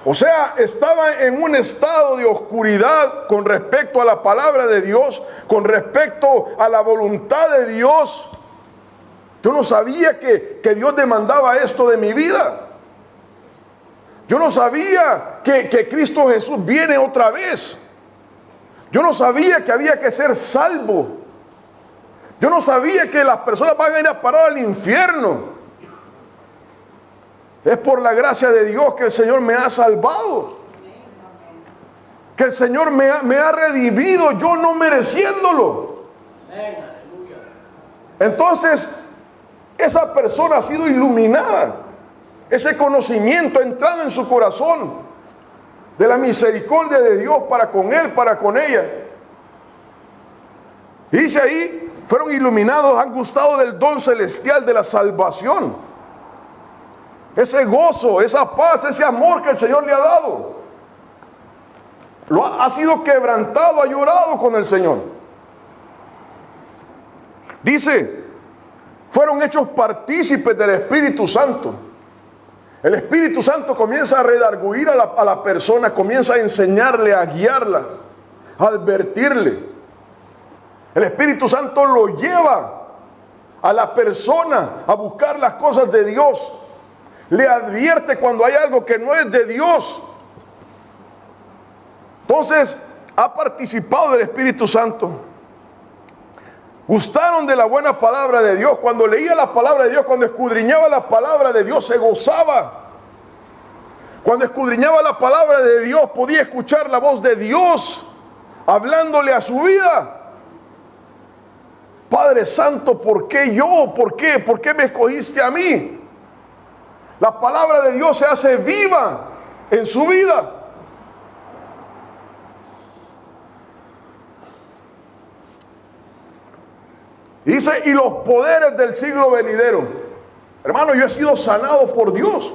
O sea, estaba en un estado de oscuridad con respecto a la palabra de Dios, con respecto a la voluntad de Dios. Yo no sabía que Dios demandaba esto de mi vida. Yo no sabía que Cristo Jesús viene otra vez. Yo no sabía que había que ser salvo. Yo no sabía que las personas van a ir a parar al infierno. Es por la gracia de Dios que el Señor me ha salvado. Que el Señor me ha redimido, yo no mereciéndolo. Entonces, esa persona ha sido iluminada. Ese conocimiento ha entrado en su corazón de la misericordia de Dios para con él, para con ella. Y dice ahí, fueron iluminados, han gustado del don celestial de la salvación. Ese gozo, esa paz, ese amor que el Señor le ha dado. Ha sido quebrantado, ha llorado con el Señor. Dice, fueron hechos partícipes del Espíritu Santo. El Espíritu Santo comienza a redarguir a la persona, comienza a enseñarle, a guiarla, a advertirle. El Espíritu Santo lo lleva a la persona a buscar las cosas de Dios. Le advierte cuando hay algo que no es de Dios. Entonces, ha participado del Espíritu Santo. Gustaron de la buena palabra de Dios. Cuando leía la palabra de Dios, cuando escudriñaba la palabra de Dios, se gozaba. Cuando escudriñaba la palabra de Dios, podía escuchar la voz de Dios hablándole a su vida. Padre Santo, ¿por qué yo? ¿Por qué? ¿Por qué me escogiste a mí? La palabra de Dios se hace viva en su vida. Dice, y los poderes del siglo venidero. Hermano, yo he sido sanado por Dios.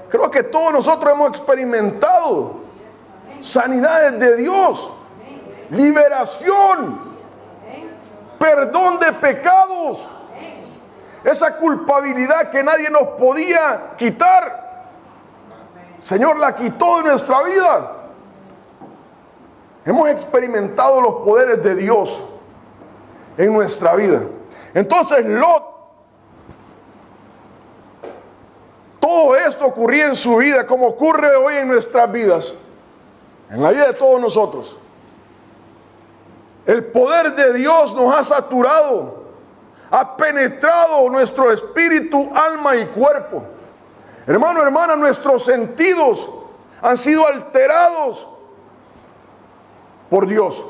Creo que todos nosotros hemos experimentado sanidades de Dios, liberación, perdón de pecados, esa culpabilidad que nadie nos podía quitar. El Señor la quitó de nuestra vida. Hemos experimentado los poderes de Dios en nuestra vida. Entonces Lot, todo esto ocurría en su vida como ocurre hoy en nuestras vidas, en la vida de todos nosotros. El poder de Dios nos ha saturado, ha penetrado nuestro espíritu, alma y cuerpo. Hermano, hermana, nuestros sentidos han sido alterados por Dios.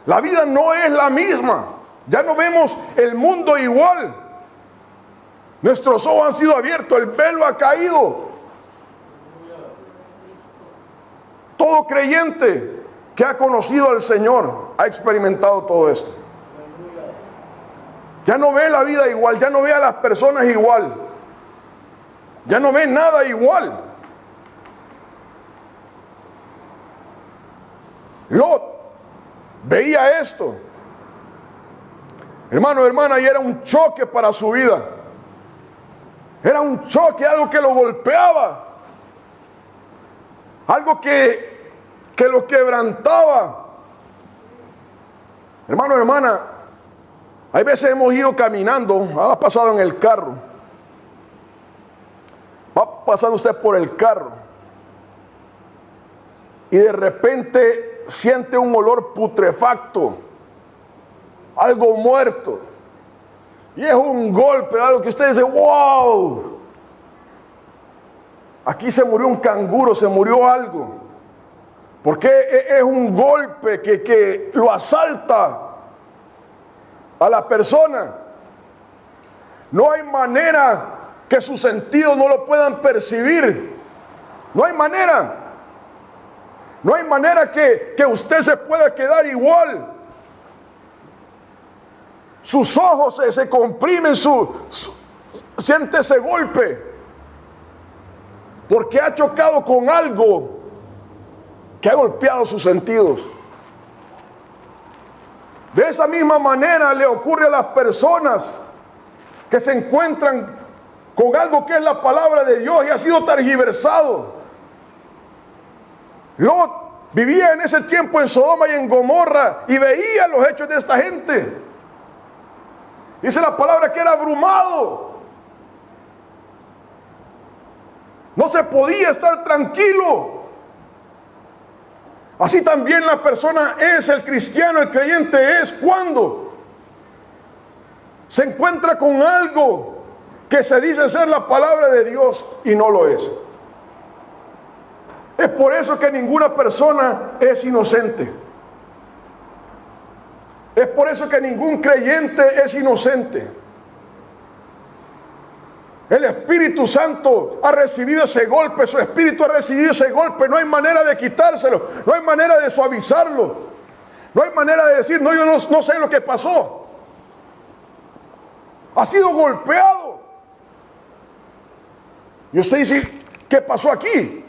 La vida no es la misma. Ya no vemos el mundo igual. Nuestros ojos han sido abiertos, el velo ha caído. Todo creyente que ha conocido al Señor ha experimentado todo esto. Ya no ve la vida igual, ya no ve a las personas igual, ya no ve nada igual. Lot veía esto, hermano, hermana, y era un choque para su vida. Era un choque, algo que lo golpeaba, algo que lo quebrantaba. Hermano, hermana, hay veces hemos ido caminando, ha pasado en el carro, va pasando usted por el carro y de repente siente un olor putrefacto, algo muerto, y es un golpe, algo que usted dice, wow, aquí se murió un canguro, se murió algo, porque es un golpe que lo asalta a la persona. No hay manera que sus sentidos no lo puedan percibir. No hay manera. No hay manera que usted se pueda quedar igual. Sus ojos se comprimen, siente ese golpe, porque ha chocado con algo que ha golpeado sus sentidos. De esa misma manera le ocurre a las personas que se encuentran con algo que es la palabra de Dios y ha sido tergiversado. Lot vivía en ese tiempo en Sodoma y en Gomorra y veía los hechos de esta gente. Dice la palabra que era abrumado. No se podía estar tranquilo. Así también la persona es, el cristiano, el creyente es cuando se encuentra con algo que se dice ser la palabra de Dios y no lo es. Es por eso que ninguna persona es inocente. Es por eso que ningún creyente es inocente. El Espíritu Santo ha recibido ese golpe, su Espíritu ha recibido ese golpe, no hay manera de quitárselo, no hay manera de suavizarlo, no hay manera de decir, no, yo no sé lo que pasó. Ha sido golpeado. Y usted dice, ¿qué pasó aquí?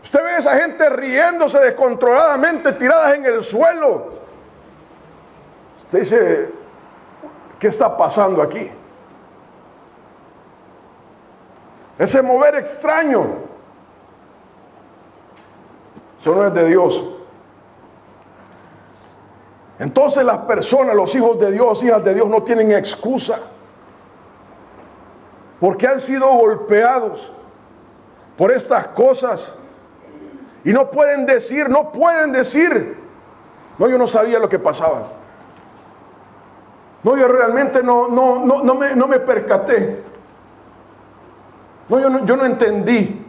Usted ve a esa gente riéndose descontroladamente, tiradas en el suelo. Usted dice, ¿qué está pasando aquí? Ese mover extraño, eso no es de Dios. Entonces las personas, los hijos de Dios, hijas de Dios, no tienen excusa, porque han sido golpeados por estas cosas y no pueden decir, no, yo no sabía lo que pasaba. No, yo realmente no me percaté. No, yo no entendí.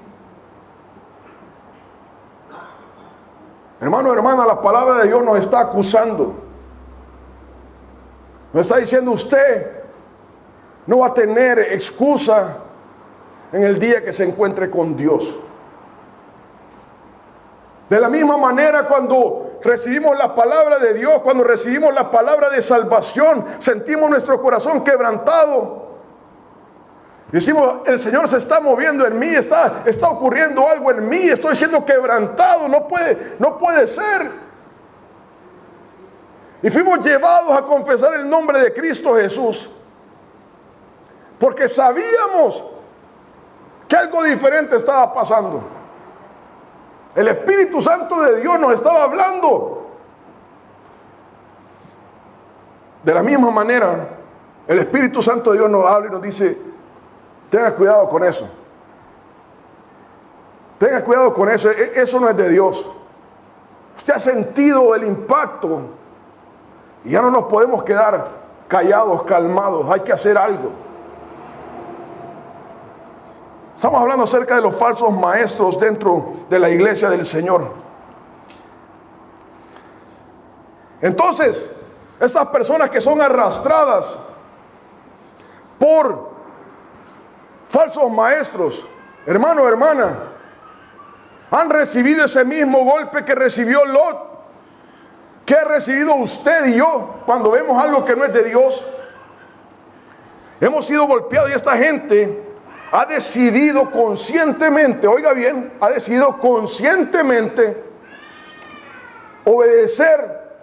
Hermano, hermana, la palabra de Dios nos está acusando. Nos está diciendo usted no va a tener excusa en el día que se encuentre con Dios. De la misma manera, cuando recibimos la palabra de Dios, cuando recibimos la palabra de salvación, sentimos nuestro corazón quebrantado. Decimos, el Señor se está moviendo en mí, está ocurriendo algo en mí, estoy siendo quebrantado, no puede ser. Y fuimos llevados a confesar el nombre de Cristo Jesús, porque sabíamos que algo diferente estaba pasando. El Espíritu Santo de Dios nos estaba hablando. De la misma manera, el Espíritu Santo de Dios nos habla y nos dice, tenga cuidado con eso. Tenga cuidado con eso. Eso no es de Dios. Usted ha sentido el impacto y ya no nos podemos quedar callados, calmados. Hay que hacer algo. Estamos hablando acerca de los falsos maestros dentro de la iglesia del Señor. Entonces, esas personas que son arrastradas por falsos maestros, hermano, hermana, han recibido ese mismo golpe que recibió Lot, que ha recibido usted y yo cuando vemos algo que no es de Dios. Hemos sido golpeados y esta gente ha decidido conscientemente, oiga bien, ha decidido conscientemente obedecer,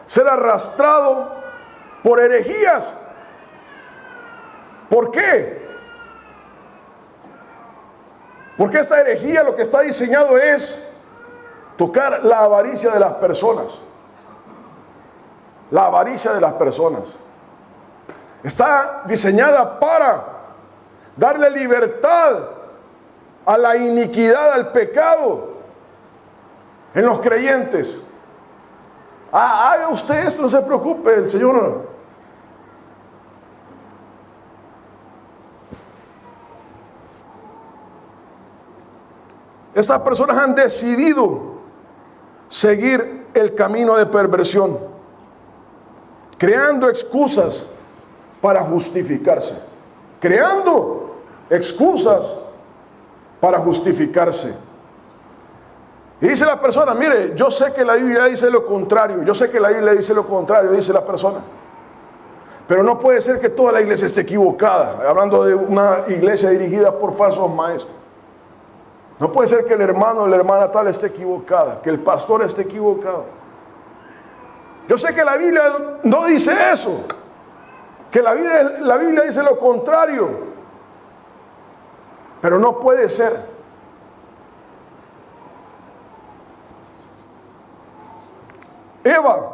ser arrastrado por herejías. ¿Por qué? Porque esta herejía lo que está diseñado es tocar la avaricia de las personas. La avaricia de las personas. Está diseñada para darle libertad a la iniquidad, al pecado en los creyentes. Haga usted esto, no se preocupe, el Señor. Estas personas han decidido seguir el camino de perversión, creando excusas para justificarse. Creando excusas para justificarse. Y dice la persona, mire, yo sé que la Biblia dice lo contrario, yo sé que la Biblia dice lo contrario, dice la persona. Pero no puede ser que toda la iglesia esté equivocada, hablando de una iglesia dirigida por falsos maestros. No puede ser que el hermano o la hermana tal esté equivocada, que el pastor esté equivocado. Yo sé que la Biblia no dice eso, que la Biblia dice lo contrario. Pero no puede ser. Eva,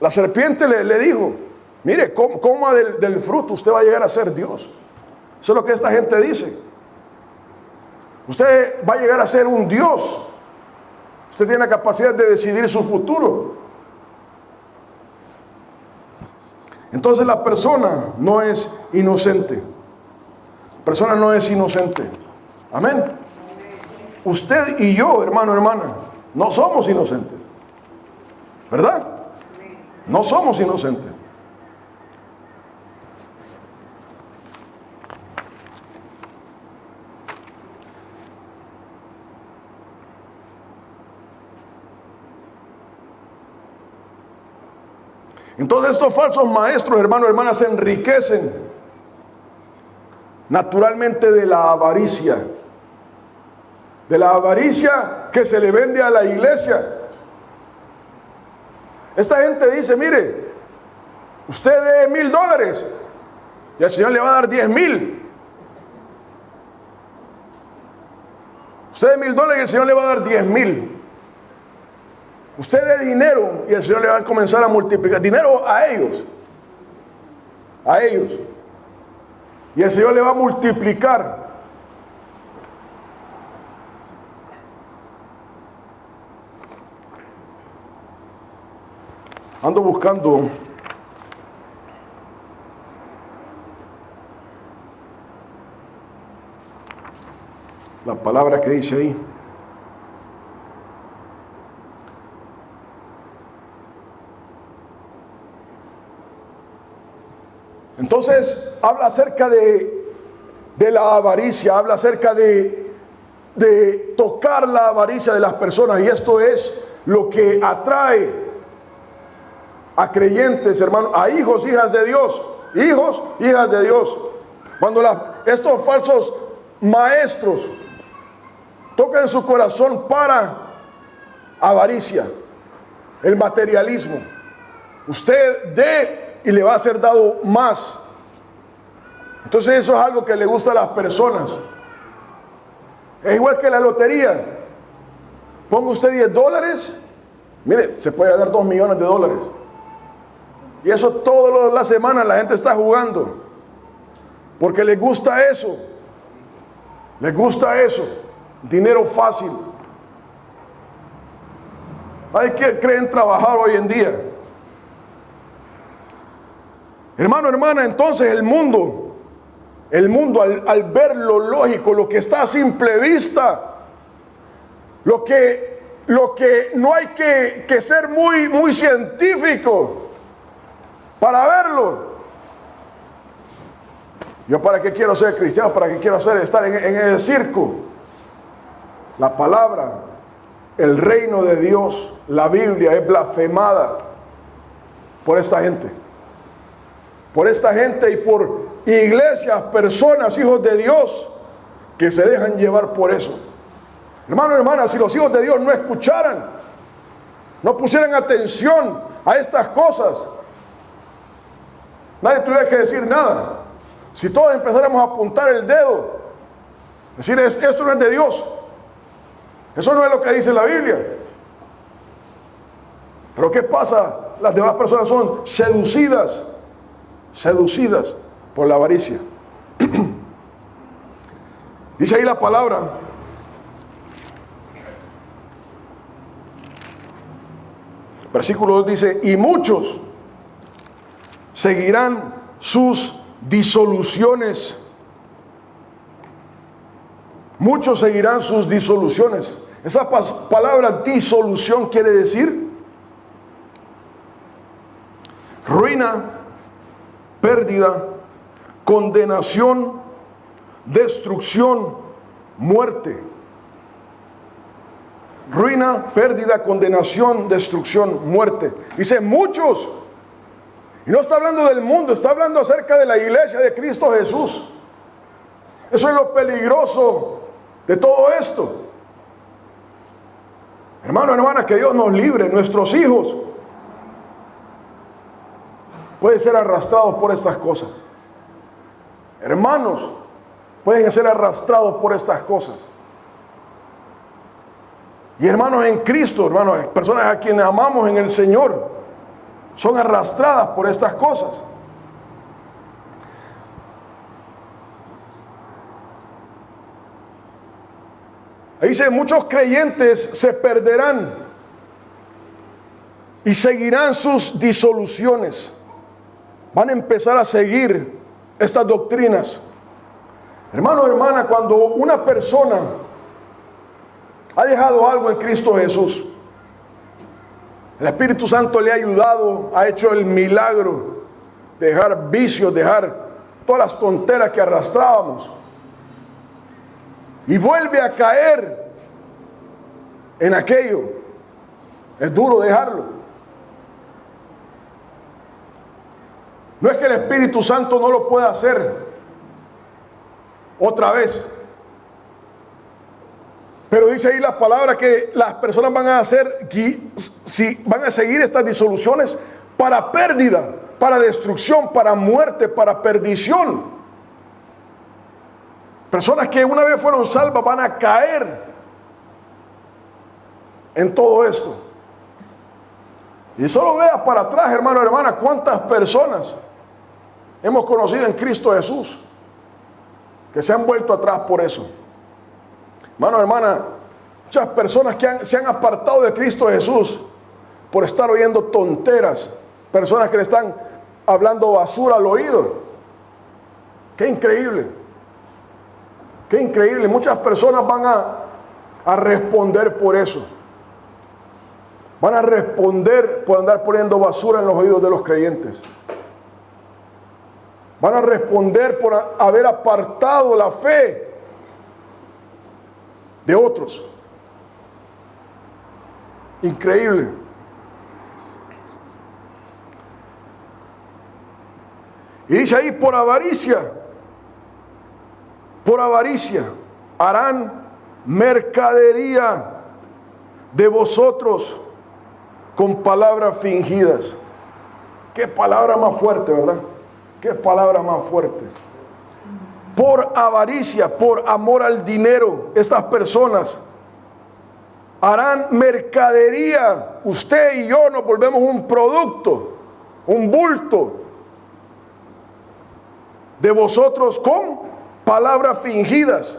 la serpiente le dijo, mire, coma del fruto, usted va a llegar a ser Dios. Eso es lo que esta gente dice. Usted va a llegar a ser un Dios. Usted tiene la capacidad de decidir su futuro. Entonces la persona no es inocente. La persona no es inocente. Amén. Usted y yo, hermano, hermana, no somos inocentes. ¿Verdad? No somos inocentes. Entonces estos falsos maestros, hermanos, hermanas, se enriquecen naturalmente de la avaricia. De la avaricia que se le vende a la iglesia. Esta gente dice, mire, usted dé $1,000 y el Señor le va a dar 10,000. Usted dé $1,000 y el Señor le va a dar 10,000. Usted dé dinero y el Señor le va a comenzar a multiplicar. Dinero a ellos. A ellos. Y el Señor le va a multiplicar. Ando buscando la palabra que dice ahí. Entonces habla acerca de la avaricia, habla acerca de tocar la avaricia de las personas, y esto es lo que atrae a creyentes, hermanos, a hijos, hijas de Dios, hijos, hijas de Dios. Cuando estos falsos maestros tocan su corazón para avaricia, el materialismo, usted dé y le va a ser dado más. Entonces eso es algo que le gusta a las personas. Es igual que la lotería. Ponga usted $10, mire, se puede ganar $2 millones. Y eso todas las semanas la gente está jugando, porque les gusta eso. Les gusta eso. Dinero fácil. Hay que creen trabajar hoy en día. Hermano, hermana, entonces el mundo al ver lo lógico, lo que está a simple vista, lo que no hay que ser muy científico para verlo. Yo para qué quiero ser cristiano, para qué quiero estar en el circo. La palabra, el reino de Dios, la Biblia es blasfemada por esta gente. Por esta gente y por iglesias, personas, hijos de Dios, que se dejan llevar por eso. Hermano, hermana, si los hijos de Dios no escucharan, no pusieran atención a estas cosas, nadie tuviera que decir nada. Si todos empezáramos a apuntar el dedo, decir, esto no es de Dios, eso no es lo que dice la Biblia. Pero ¿qué pasa? Las demás personas son seducidas por la avaricia. Dice ahí la palabra, versículo 2 dice, y muchos seguirán sus disoluciones. Muchos seguirán sus disoluciones. Esa palabra disolución quiere decir ruina, pérdida, condenación, destrucción, muerte. Ruina, pérdida, condenación, destrucción, muerte. Dice muchos. Y no está hablando del mundo, está hablando acerca de la iglesia de Cristo Jesús. Eso es lo peligroso de todo esto. Hermano, hermana, que Dios nos libre. Nuestros hijos pueden ser arrastrados por estas cosas. Hermanos pueden ser arrastrados por estas cosas. Y hermanos en Cristo, hermanos, personas a quienes amamos en el Señor, son arrastradas por estas cosas. Ahí dice, muchos creyentes se perderán y seguirán sus disoluciones. Van a empezar a seguir estas doctrinas. Hermano, hermana, cuando una persona ha dejado algo en Cristo Jesús, el Espíritu Santo le ha ayudado, ha hecho el milagro de dejar vicios, dejar todas las tonteras que arrastrábamos, y vuelve a caer en aquello, es duro dejarlo. No es que el Espíritu Santo no lo pueda hacer otra vez, pero dice ahí la palabra que las personas van a seguir estas disoluciones para pérdida, para destrucción, para muerte, para perdición. Personas que una vez fueron salvas van a caer en todo esto. Y solo vea para atrás, hermano, hermana, cuántas personas hemos conocido en Cristo Jesús que se han vuelto atrás por eso. Hermano, hermana, muchas personas que se han apartado de Cristo Jesús por estar oyendo tonteras, personas que le están hablando basura al oído. Qué increíble. Qué increíble, muchas personas van a responder por eso. Van a responder por andar poniendo basura en los oídos de los creyentes. Van a responder por haber apartado la fe de otros. Increíble. Y dice ahí, por avaricia harán mercadería de vosotros con palabras fingidas. Qué palabra más fuerte, ¿verdad? Qué palabra más fuerte. Por avaricia, por amor al dinero, estas personas harán mercadería. Usted y yo nos volvemos un producto, un bulto de vosotros con palabras fingidas.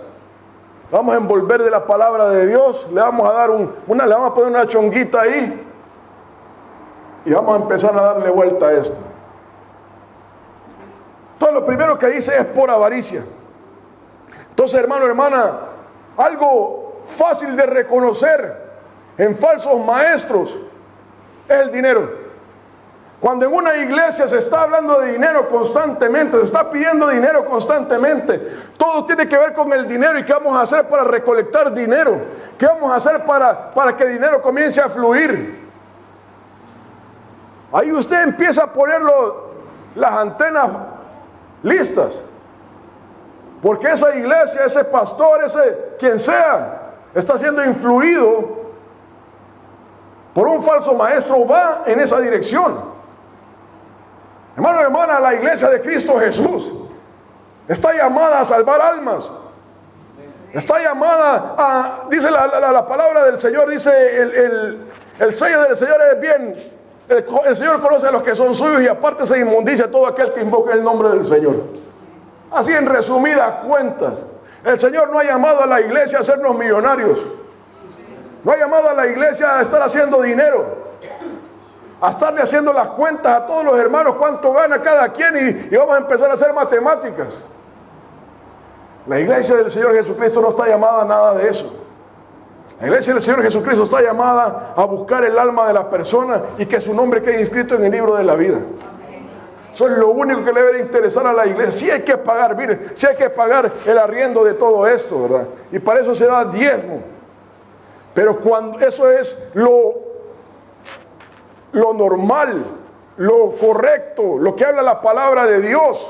Vamos a envolver de la palabra de Dios, le vamos a dar le vamos a poner una chonguita ahí y vamos a empezar a darle vuelta a esto. Entonces lo primero que dice es por avaricia. Entonces, hermano, hermana, algo fácil de reconocer en falsos maestros es el dinero. Cuando en una iglesia se está hablando de dinero constantemente, se está pidiendo dinero constantemente, todo tiene que ver con el dinero. ¿Y qué vamos a hacer para recolectar dinero? ¿Qué vamos a hacer para que el dinero comience a fluir? Ahí usted empieza a poner las antenas listas. Porque esa iglesia, ese pastor, quien sea, está siendo influido por un falso maestro, va en esa dirección. Hermano, hermana, la iglesia de Cristo Jesús está llamada a salvar almas. Está llamada a, dice la palabra del Señor, dice el sello del Señor es bien. El Señor conoce a los que son suyos y aparte se inmundicia a todo aquel que invoque el nombre del Señor. Así en resumidas cuentas, el Señor no ha llamado a la iglesia a hacernos millonarios. No ha llamado a la iglesia a estar haciendo dinero, a estarle haciendo las cuentas a todos los hermanos cuánto gana cada quien y vamos a empezar a hacer matemáticas. La iglesia del Señor Jesucristo no está llamada a nada de eso. La iglesia del Señor Jesucristo está llamada a buscar el alma de la persona y que su nombre quede inscrito en el libro de la vida. Eso es lo único que le debe interesar a la iglesia. Sí hay que pagar, mire, sí hay que pagar el arriendo de todo esto, ¿verdad? Y para eso se da diezmo. Pero cuando eso es lo normal, lo correcto, lo que habla la palabra de Dios.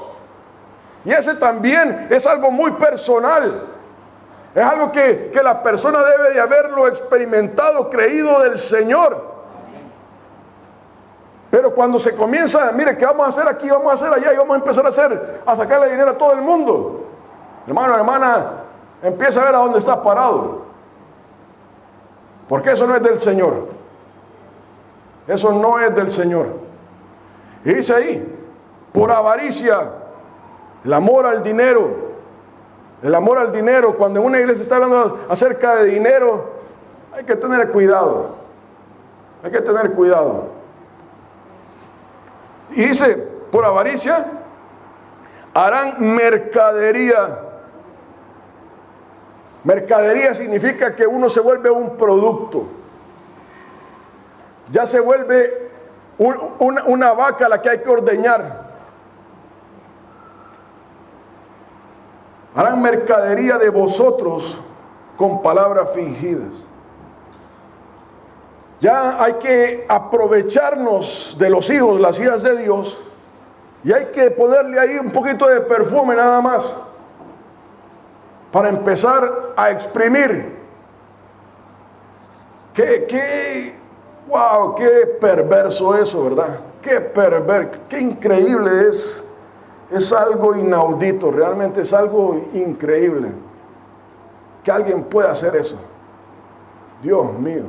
Y ese también es algo muy personal. Es algo que la persona debe de haberlo experimentado, creído del Señor. Pero cuando se comienza, mire, ¿qué vamos a hacer aquí? Vamos a hacer allá y vamos a empezar a sacarle dinero a todo el mundo. Hermano, hermana, empieza a ver a dónde está parado. Porque eso no es del Señor. Eso no es del Señor. Y dice ahí, por avaricia, el amor al dinero. El amor al dinero, cuando en una iglesia está hablando acerca de dinero, hay que tener cuidado. Hay que tener cuidado. Y dice, por avaricia, harán mercadería. Mercadería significa que uno se vuelve un producto. Ya se vuelve una vaca a la que hay que ordeñar. Harán mercadería de vosotros con palabras fingidas. Ya hay que aprovecharnos de los hijos, las hijas de Dios, y hay que ponerle ahí un poquito de perfume nada más para empezar a exprimir. Wow, qué perverso eso, ¿verdad? Qué increíble es. Es algo inaudito, realmente es algo increíble que alguien pueda hacer eso. Dios mío.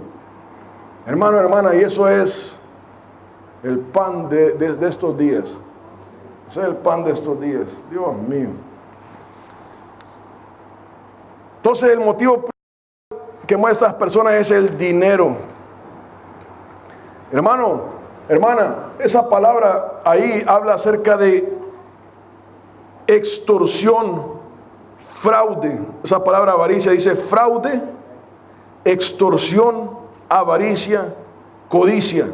Hermano, hermana, y eso es el pan de estos días. Ese es el pan de estos días. Dios mío. Entonces el motivo que mueve a estas personas es el dinero. Hermano, hermana, esa palabra ahí habla acerca de extorsión, fraude. Esa palabra avaricia dice fraude, extorsión, avaricia, codicia.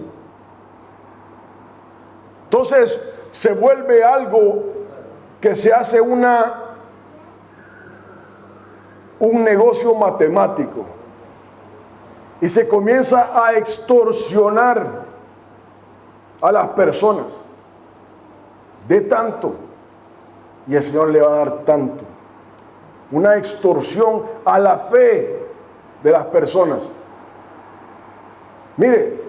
Entonces se vuelve algo que se hace un negocio matemático y se comienza a extorsionar a las personas de tanto, y el Señor le va a dar tanto. Una extorsión a la fe de las personas. Mire,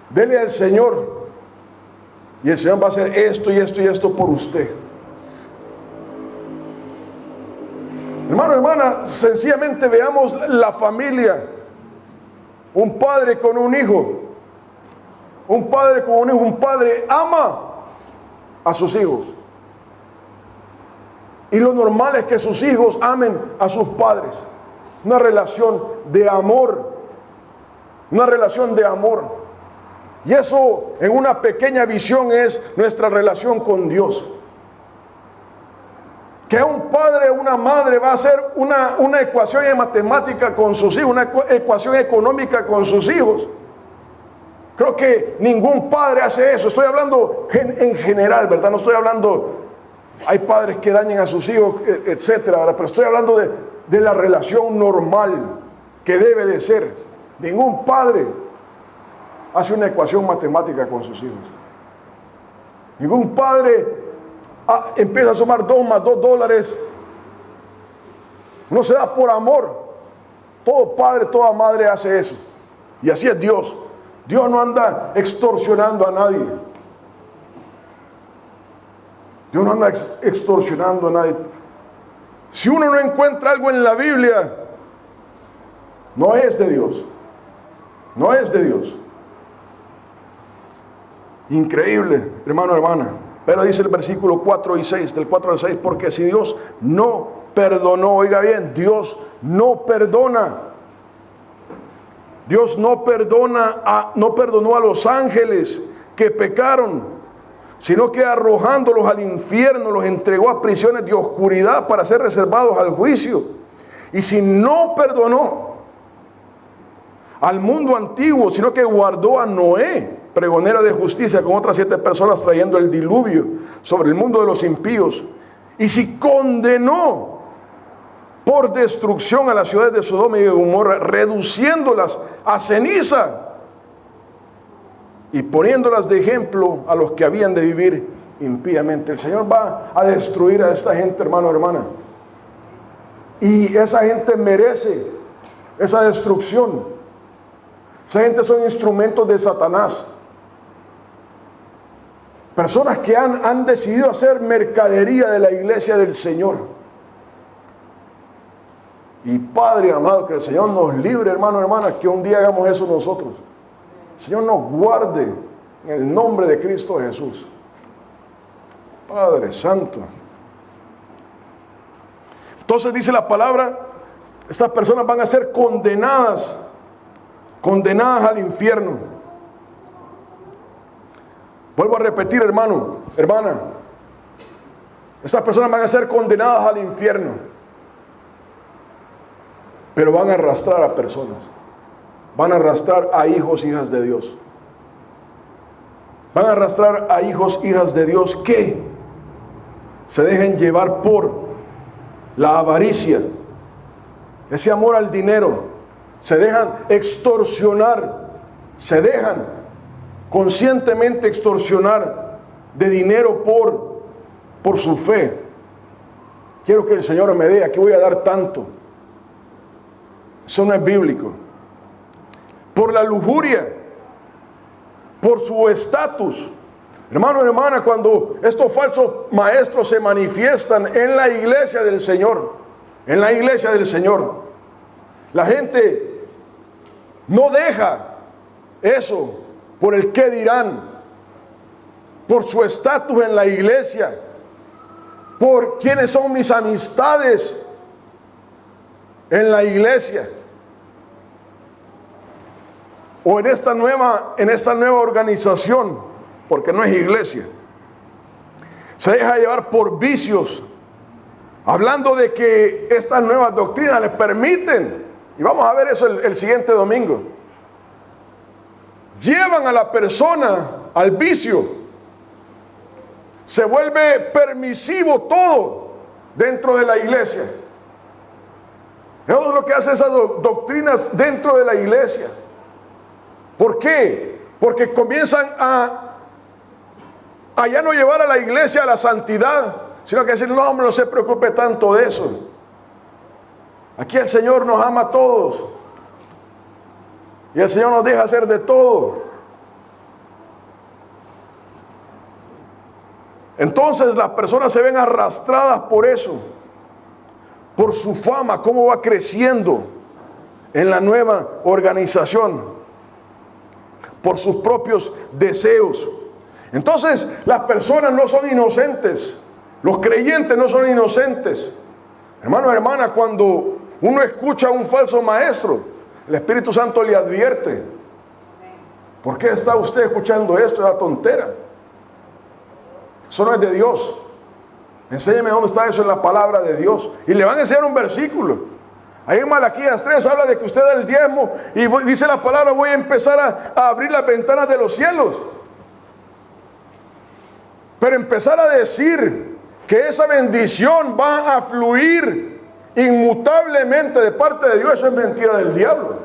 dele al Señor y el Señor va a hacer esto y esto y esto por usted. Hermano, hermana, sencillamente veamos la familia. Un padre con un hijo. Un padre con un hijo. Un padre ama a sus hijos. Y lo normal es que sus hijos amen a sus padres. Una relación de amor. Una relación de amor. Y eso en una pequeña visión es nuestra relación con Dios. Que un padre o una madre va a hacer una ecuación en matemática con sus hijos, una ecuación económica con sus hijos. Creo que ningún padre hace eso. Estoy hablando en general, ¿verdad? No estoy hablando, hay padres que dañan a sus hijos, etcétera, ¿verdad? Pero estoy hablando de la relación normal que debe de ser. Ningún padre hace una ecuación matemática con sus hijos. Ningún padre empieza a sumar 2 más 2 dólares. No se da por amor. Todo padre, toda madre hace eso. Y así es Dios. Dios no anda extorsionando a nadie. Dios no anda extorsionando a nadie. Si uno no encuentra algo en la Biblia, no es de Dios. No es de Dios. Increíble, hermano, hermana. Pero dice el versículo 4 y 6, del 4 al 6, porque si Dios no perdonó, oiga bien, Dios no perdona. Dios no perdonó a los ángeles que pecaron, sino que arrojándolos al infierno los entregó a prisiones de oscuridad para ser reservados al juicio. Y si no perdonó al mundo antiguo, sino que guardó a Noé, pregonero de justicia, con otras 7 personas, trayendo el diluvio sobre el mundo de los impíos. Y si condenó por destrucción a las ciudades de Sodoma y de Gomorra, reduciéndolas a ceniza y poniéndolas de ejemplo a los que habían de vivir impíamente. El Señor va a destruir a esta gente, hermano, hermana. Y esa gente merece esa destrucción. Esa gente son instrumentos de Satanás. Personas que han decidido hacer mercadería de la iglesia del Señor. Y Padre amado, que el Señor nos libre, hermano, hermana, que un día hagamos eso nosotros. El Señor nos guarde en el nombre de Cristo Jesús. Padre Santo. Entonces dice la palabra, estas personas van a ser condenadas al infierno. Vuelvo a repetir, hermano, hermana, estas personas van a ser condenadas al infierno, pero van a arrastrar a personas, van a arrastrar a hijos, hijas de Dios, van a arrastrar a hijos, hijas de Dios que se dejen llevar por la avaricia, ese amor al dinero, se dejan extorsionar, se dejan conscientemente extorsionar de dinero por su fe. Quiero que el Señor me dé, aquí voy a dar tanto. Eso no es bíblico. Por la lujuria, por su estatus. Hermano, hermana, cuando estos falsos maestros se manifiestan en la iglesia del Señor, en la iglesia del Señor, la gente no deja eso por el qué dirán, por su estatus en la iglesia, por quiénes son mis amistades en la iglesia, o en esta nueva organización, porque no es iglesia. Se deja llevar por vicios, hablando de que estas nuevas doctrinas les permiten, y vamos a ver eso el siguiente domingo, llevan a la persona al vicio. se vuelve permisivo todo dentro de la iglesia. Eso es lo que hace esas doctrinas dentro de la iglesia. ¿Por qué? Porque comienzan a ya no llevar a la iglesia a la santidad, sino que decir, no, hombre, no se preocupe tanto de eso. Aquí el Señor nos ama a todos. Y el Señor nos deja hacer de todo. Entonces las personas se ven arrastradas por eso, por su fama, cómo va creciendo en la nueva organización, por sus propios deseos. Entonces las personas no son inocentes, los creyentes no son inocentes. Hermano, hermana, cuando uno escucha a un falso maestro, el Espíritu Santo le advierte: ¿por qué está usted escuchando esto? Es la tontera. Eso no es de Dios. Enséñeme dónde está eso en la palabra de Dios. Y le van a enseñar un versículo. Ahí en Malaquías 3 habla de que usted da el diezmo y dice la palabra: voy a empezar a abrir las ventanas de los cielos. Pero empezar a decir que esa bendición va a fluir inmutablemente de parte de Dios, eso es mentira del diablo.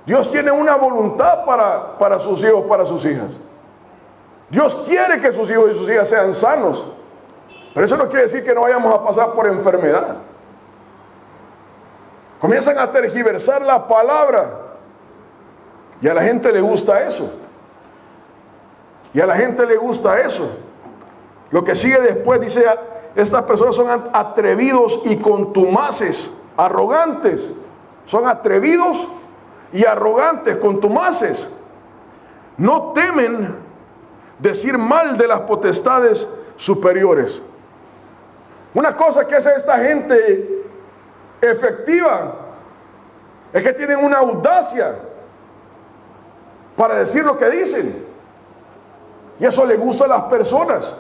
Dios tiene una voluntad para sus hijos, para sus hijas. Dios quiere que sus hijos y sus hijas sean sanos. Pero eso no quiere decir que no vayamos a pasar por enfermedad. Comienzan a tergiversar la palabra. Y a la gente le gusta eso. Y a la gente le gusta eso. Lo que sigue después dice: estas personas son atrevidos y contumaces, arrogantes. Son atrevidos y arrogantes, contumaces. No temen decir mal de las potestades superiores. Una cosa que hace esta gente efectiva es que tienen una audacia para decir lo que dicen. Y eso le gusta a las personas.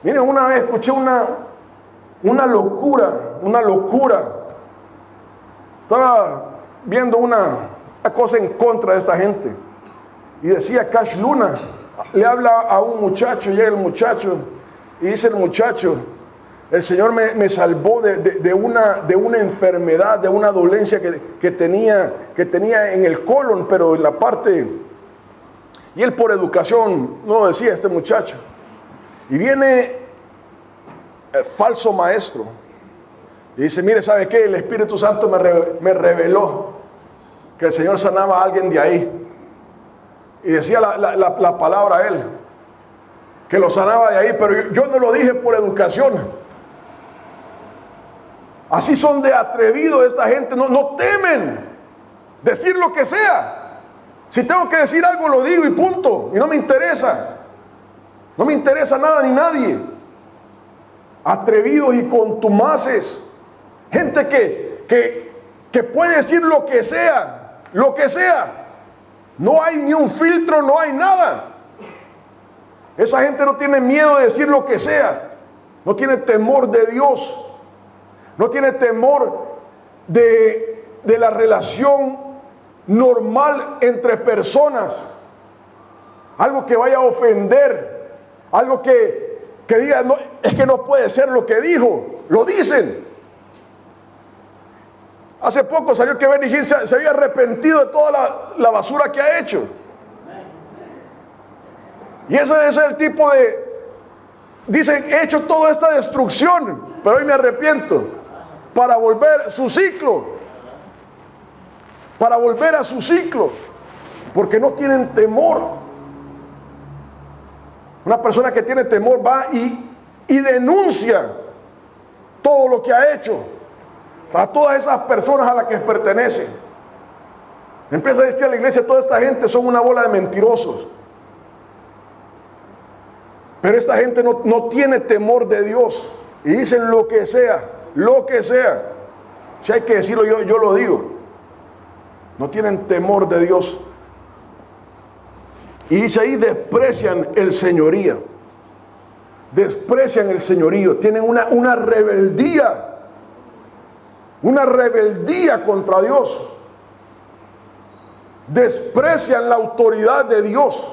Miren, una vez escuché una locura. Estaba viendo una cosa en contra de esta gente. Y decía Cash Luna, le habla a un muchacho, llega el muchacho y dice el muchacho: el Señor me salvó de una enfermedad, de una dolencia que tenía en el colon, pero en la parte. Y él, por educación, no lo decía este muchacho. Y viene el falso maestro y dice: mire, ¿sabe qué? El Espíritu Santo me reveló que el Señor sanaba a alguien de ahí. Y decía la palabra a él, que lo sanaba de ahí, pero yo no lo dije por educación. Así son de atrevidos esta gente, no temen decir lo que sea. Si tengo que decir algo, lo digo y punto. Y no me interesa. No me interesa nada ni nadie. Atrevidos y contumaces. Gente que puede decir lo que sea. Lo que sea. No hay ni un filtro, no hay nada. Esa gente no tiene miedo de decir lo que sea. No tiene temor de Dios. No tiene temor de la relación normal entre personas. Algo que vaya a ofender. Algo que diga: no, es que no puede ser lo que dijo. Lo dicen. Hace poco salió que Benny Hinn se había arrepentido de toda la basura que ha hecho. Y ese es el tipo de... Dicen: he hecho toda esta destrucción, pero hoy me arrepiento. Para volver su ciclo. Para volver a su ciclo. Porque no tienen temor. Una persona que tiene temor va y denuncia todo lo que ha hecho. A todas esas personas a las que pertenecen. Empieza a decir a la iglesia: toda esta gente son una bola de mentirosos. Pero esta gente no tiene temor de Dios. Y dicen lo que sea, lo que sea. Si hay que decirlo, yo lo digo. No tienen temor de Dios. Y dice ahí: desprecian el señorío. Desprecian el señorío. Tienen una rebeldía. Una rebeldía contra Dios. Desprecian la autoridad de Dios.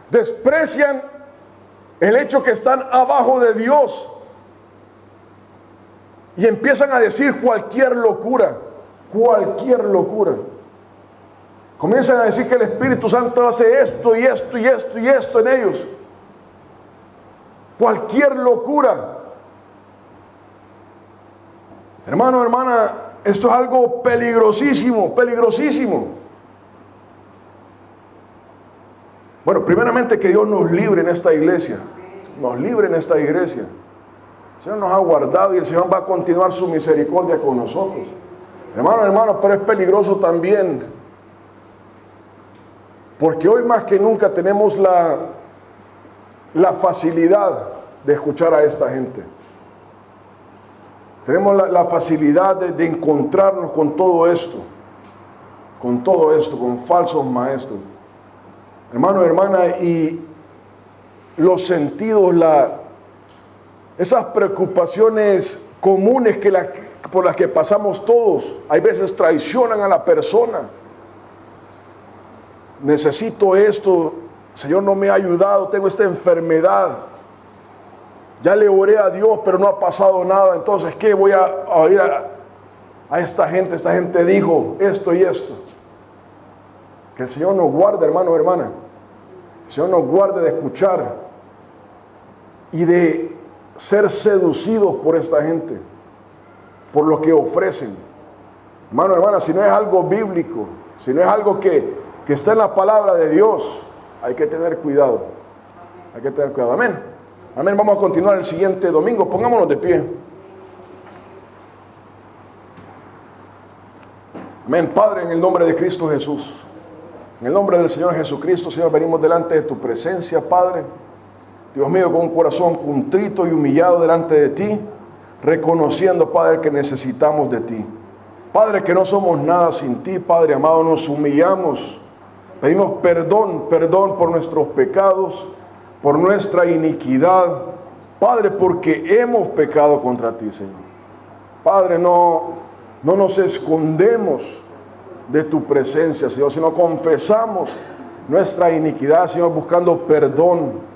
desprecian el hecho que están abajo de Dios y empiezan a decir cualquier locura, cualquier locura. Comienzan a decir que el Espíritu Santo hace esto y esto y esto y esto en ellos. Cualquier locura. Hermano, hermana, esto es algo peligrosísimo, peligrosísimo. Bueno, primeramente que Dios nos libre en esta iglesia. Nos libre en esta iglesia. El Señor nos ha guardado y el Señor va a continuar su misericordia con nosotros. Hermano, hermano, pero es peligroso también. Porque hoy más que nunca tenemos la facilidad de escuchar a esta gente. Tenemos la facilidad de encontrarnos con todo esto, con falsos maestros. Hermano, hermana, y los sentidos, esas preocupaciones comunes por las que pasamos todos, hay veces traicionan a la persona. Necesito esto, Señor no me ha ayudado, tengo esta enfermedad. Ya le oré a Dios, pero no ha pasado nada. Entonces, ¿qué? Voy a ir a esta gente. Esta gente dijo esto y esto. Que el Señor nos guarde, hermano, hermana. El Señor nos guarde de escuchar y de ser seducidos por esta gente, por lo que ofrecen. Hermano, hermana, si no es algo bíblico, si no es algo que está en la palabra de Dios, hay que tener cuidado. Hay que tener cuidado. Amén. Amén. Vamos a continuar el siguiente domingo. Pongámonos de pie. Amén. Padre, en el nombre de Cristo Jesús, en el nombre del Señor Jesucristo, Señor, venimos delante de tu presencia, Padre. Dios mío, con un corazón contrito y humillado delante de ti, reconociendo, Padre, que necesitamos de ti. Padre, que no somos nada sin ti, Padre amado, nos humillamos. Pedimos perdón por nuestros pecados, por nuestra iniquidad. Padre, porque hemos pecado contra ti, Señor. Padre, no nos escondemos de tu presencia, Señor, sino confesamos nuestra iniquidad, Señor, buscando perdón,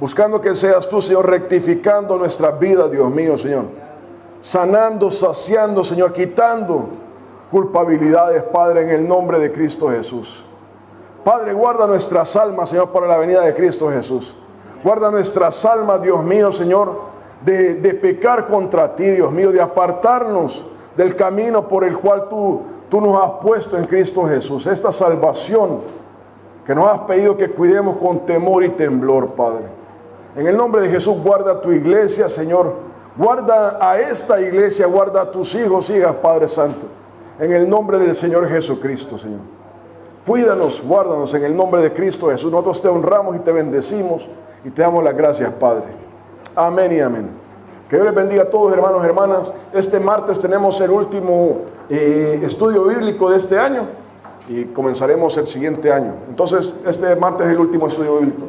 buscando que seas tú, Señor, rectificando nuestra vida, Dios mío, Señor. Sanando, saciando, Señor, quitando culpabilidades, Padre, en el nombre de Cristo Jesús. Padre, guarda nuestras almas, Señor, para la venida de Cristo Jesús. Guarda nuestras almas, Dios mío, Señor, de pecar contra ti, Dios mío, de apartarnos del camino por el cual tú nos has puesto en Cristo Jesús. Esta salvación que nos has pedido que cuidemos con temor y temblor, Padre. En el nombre de Jesús, guarda tu iglesia, Señor. Guarda a esta iglesia, guarda a tus hijos, hijas, Padre Santo. En el nombre del Señor Jesucristo, Señor. Cuídanos, guárdanos en el nombre de Cristo Jesús. Nosotros te honramos y te bendecimos y te damos las gracias, Padre. Amén y amén. Que Dios les bendiga a todos, hermanos y hermanas. Este martes tenemos el último estudio bíblico de este año y comenzaremos el siguiente año. Entonces, este martes es el último estudio bíblico.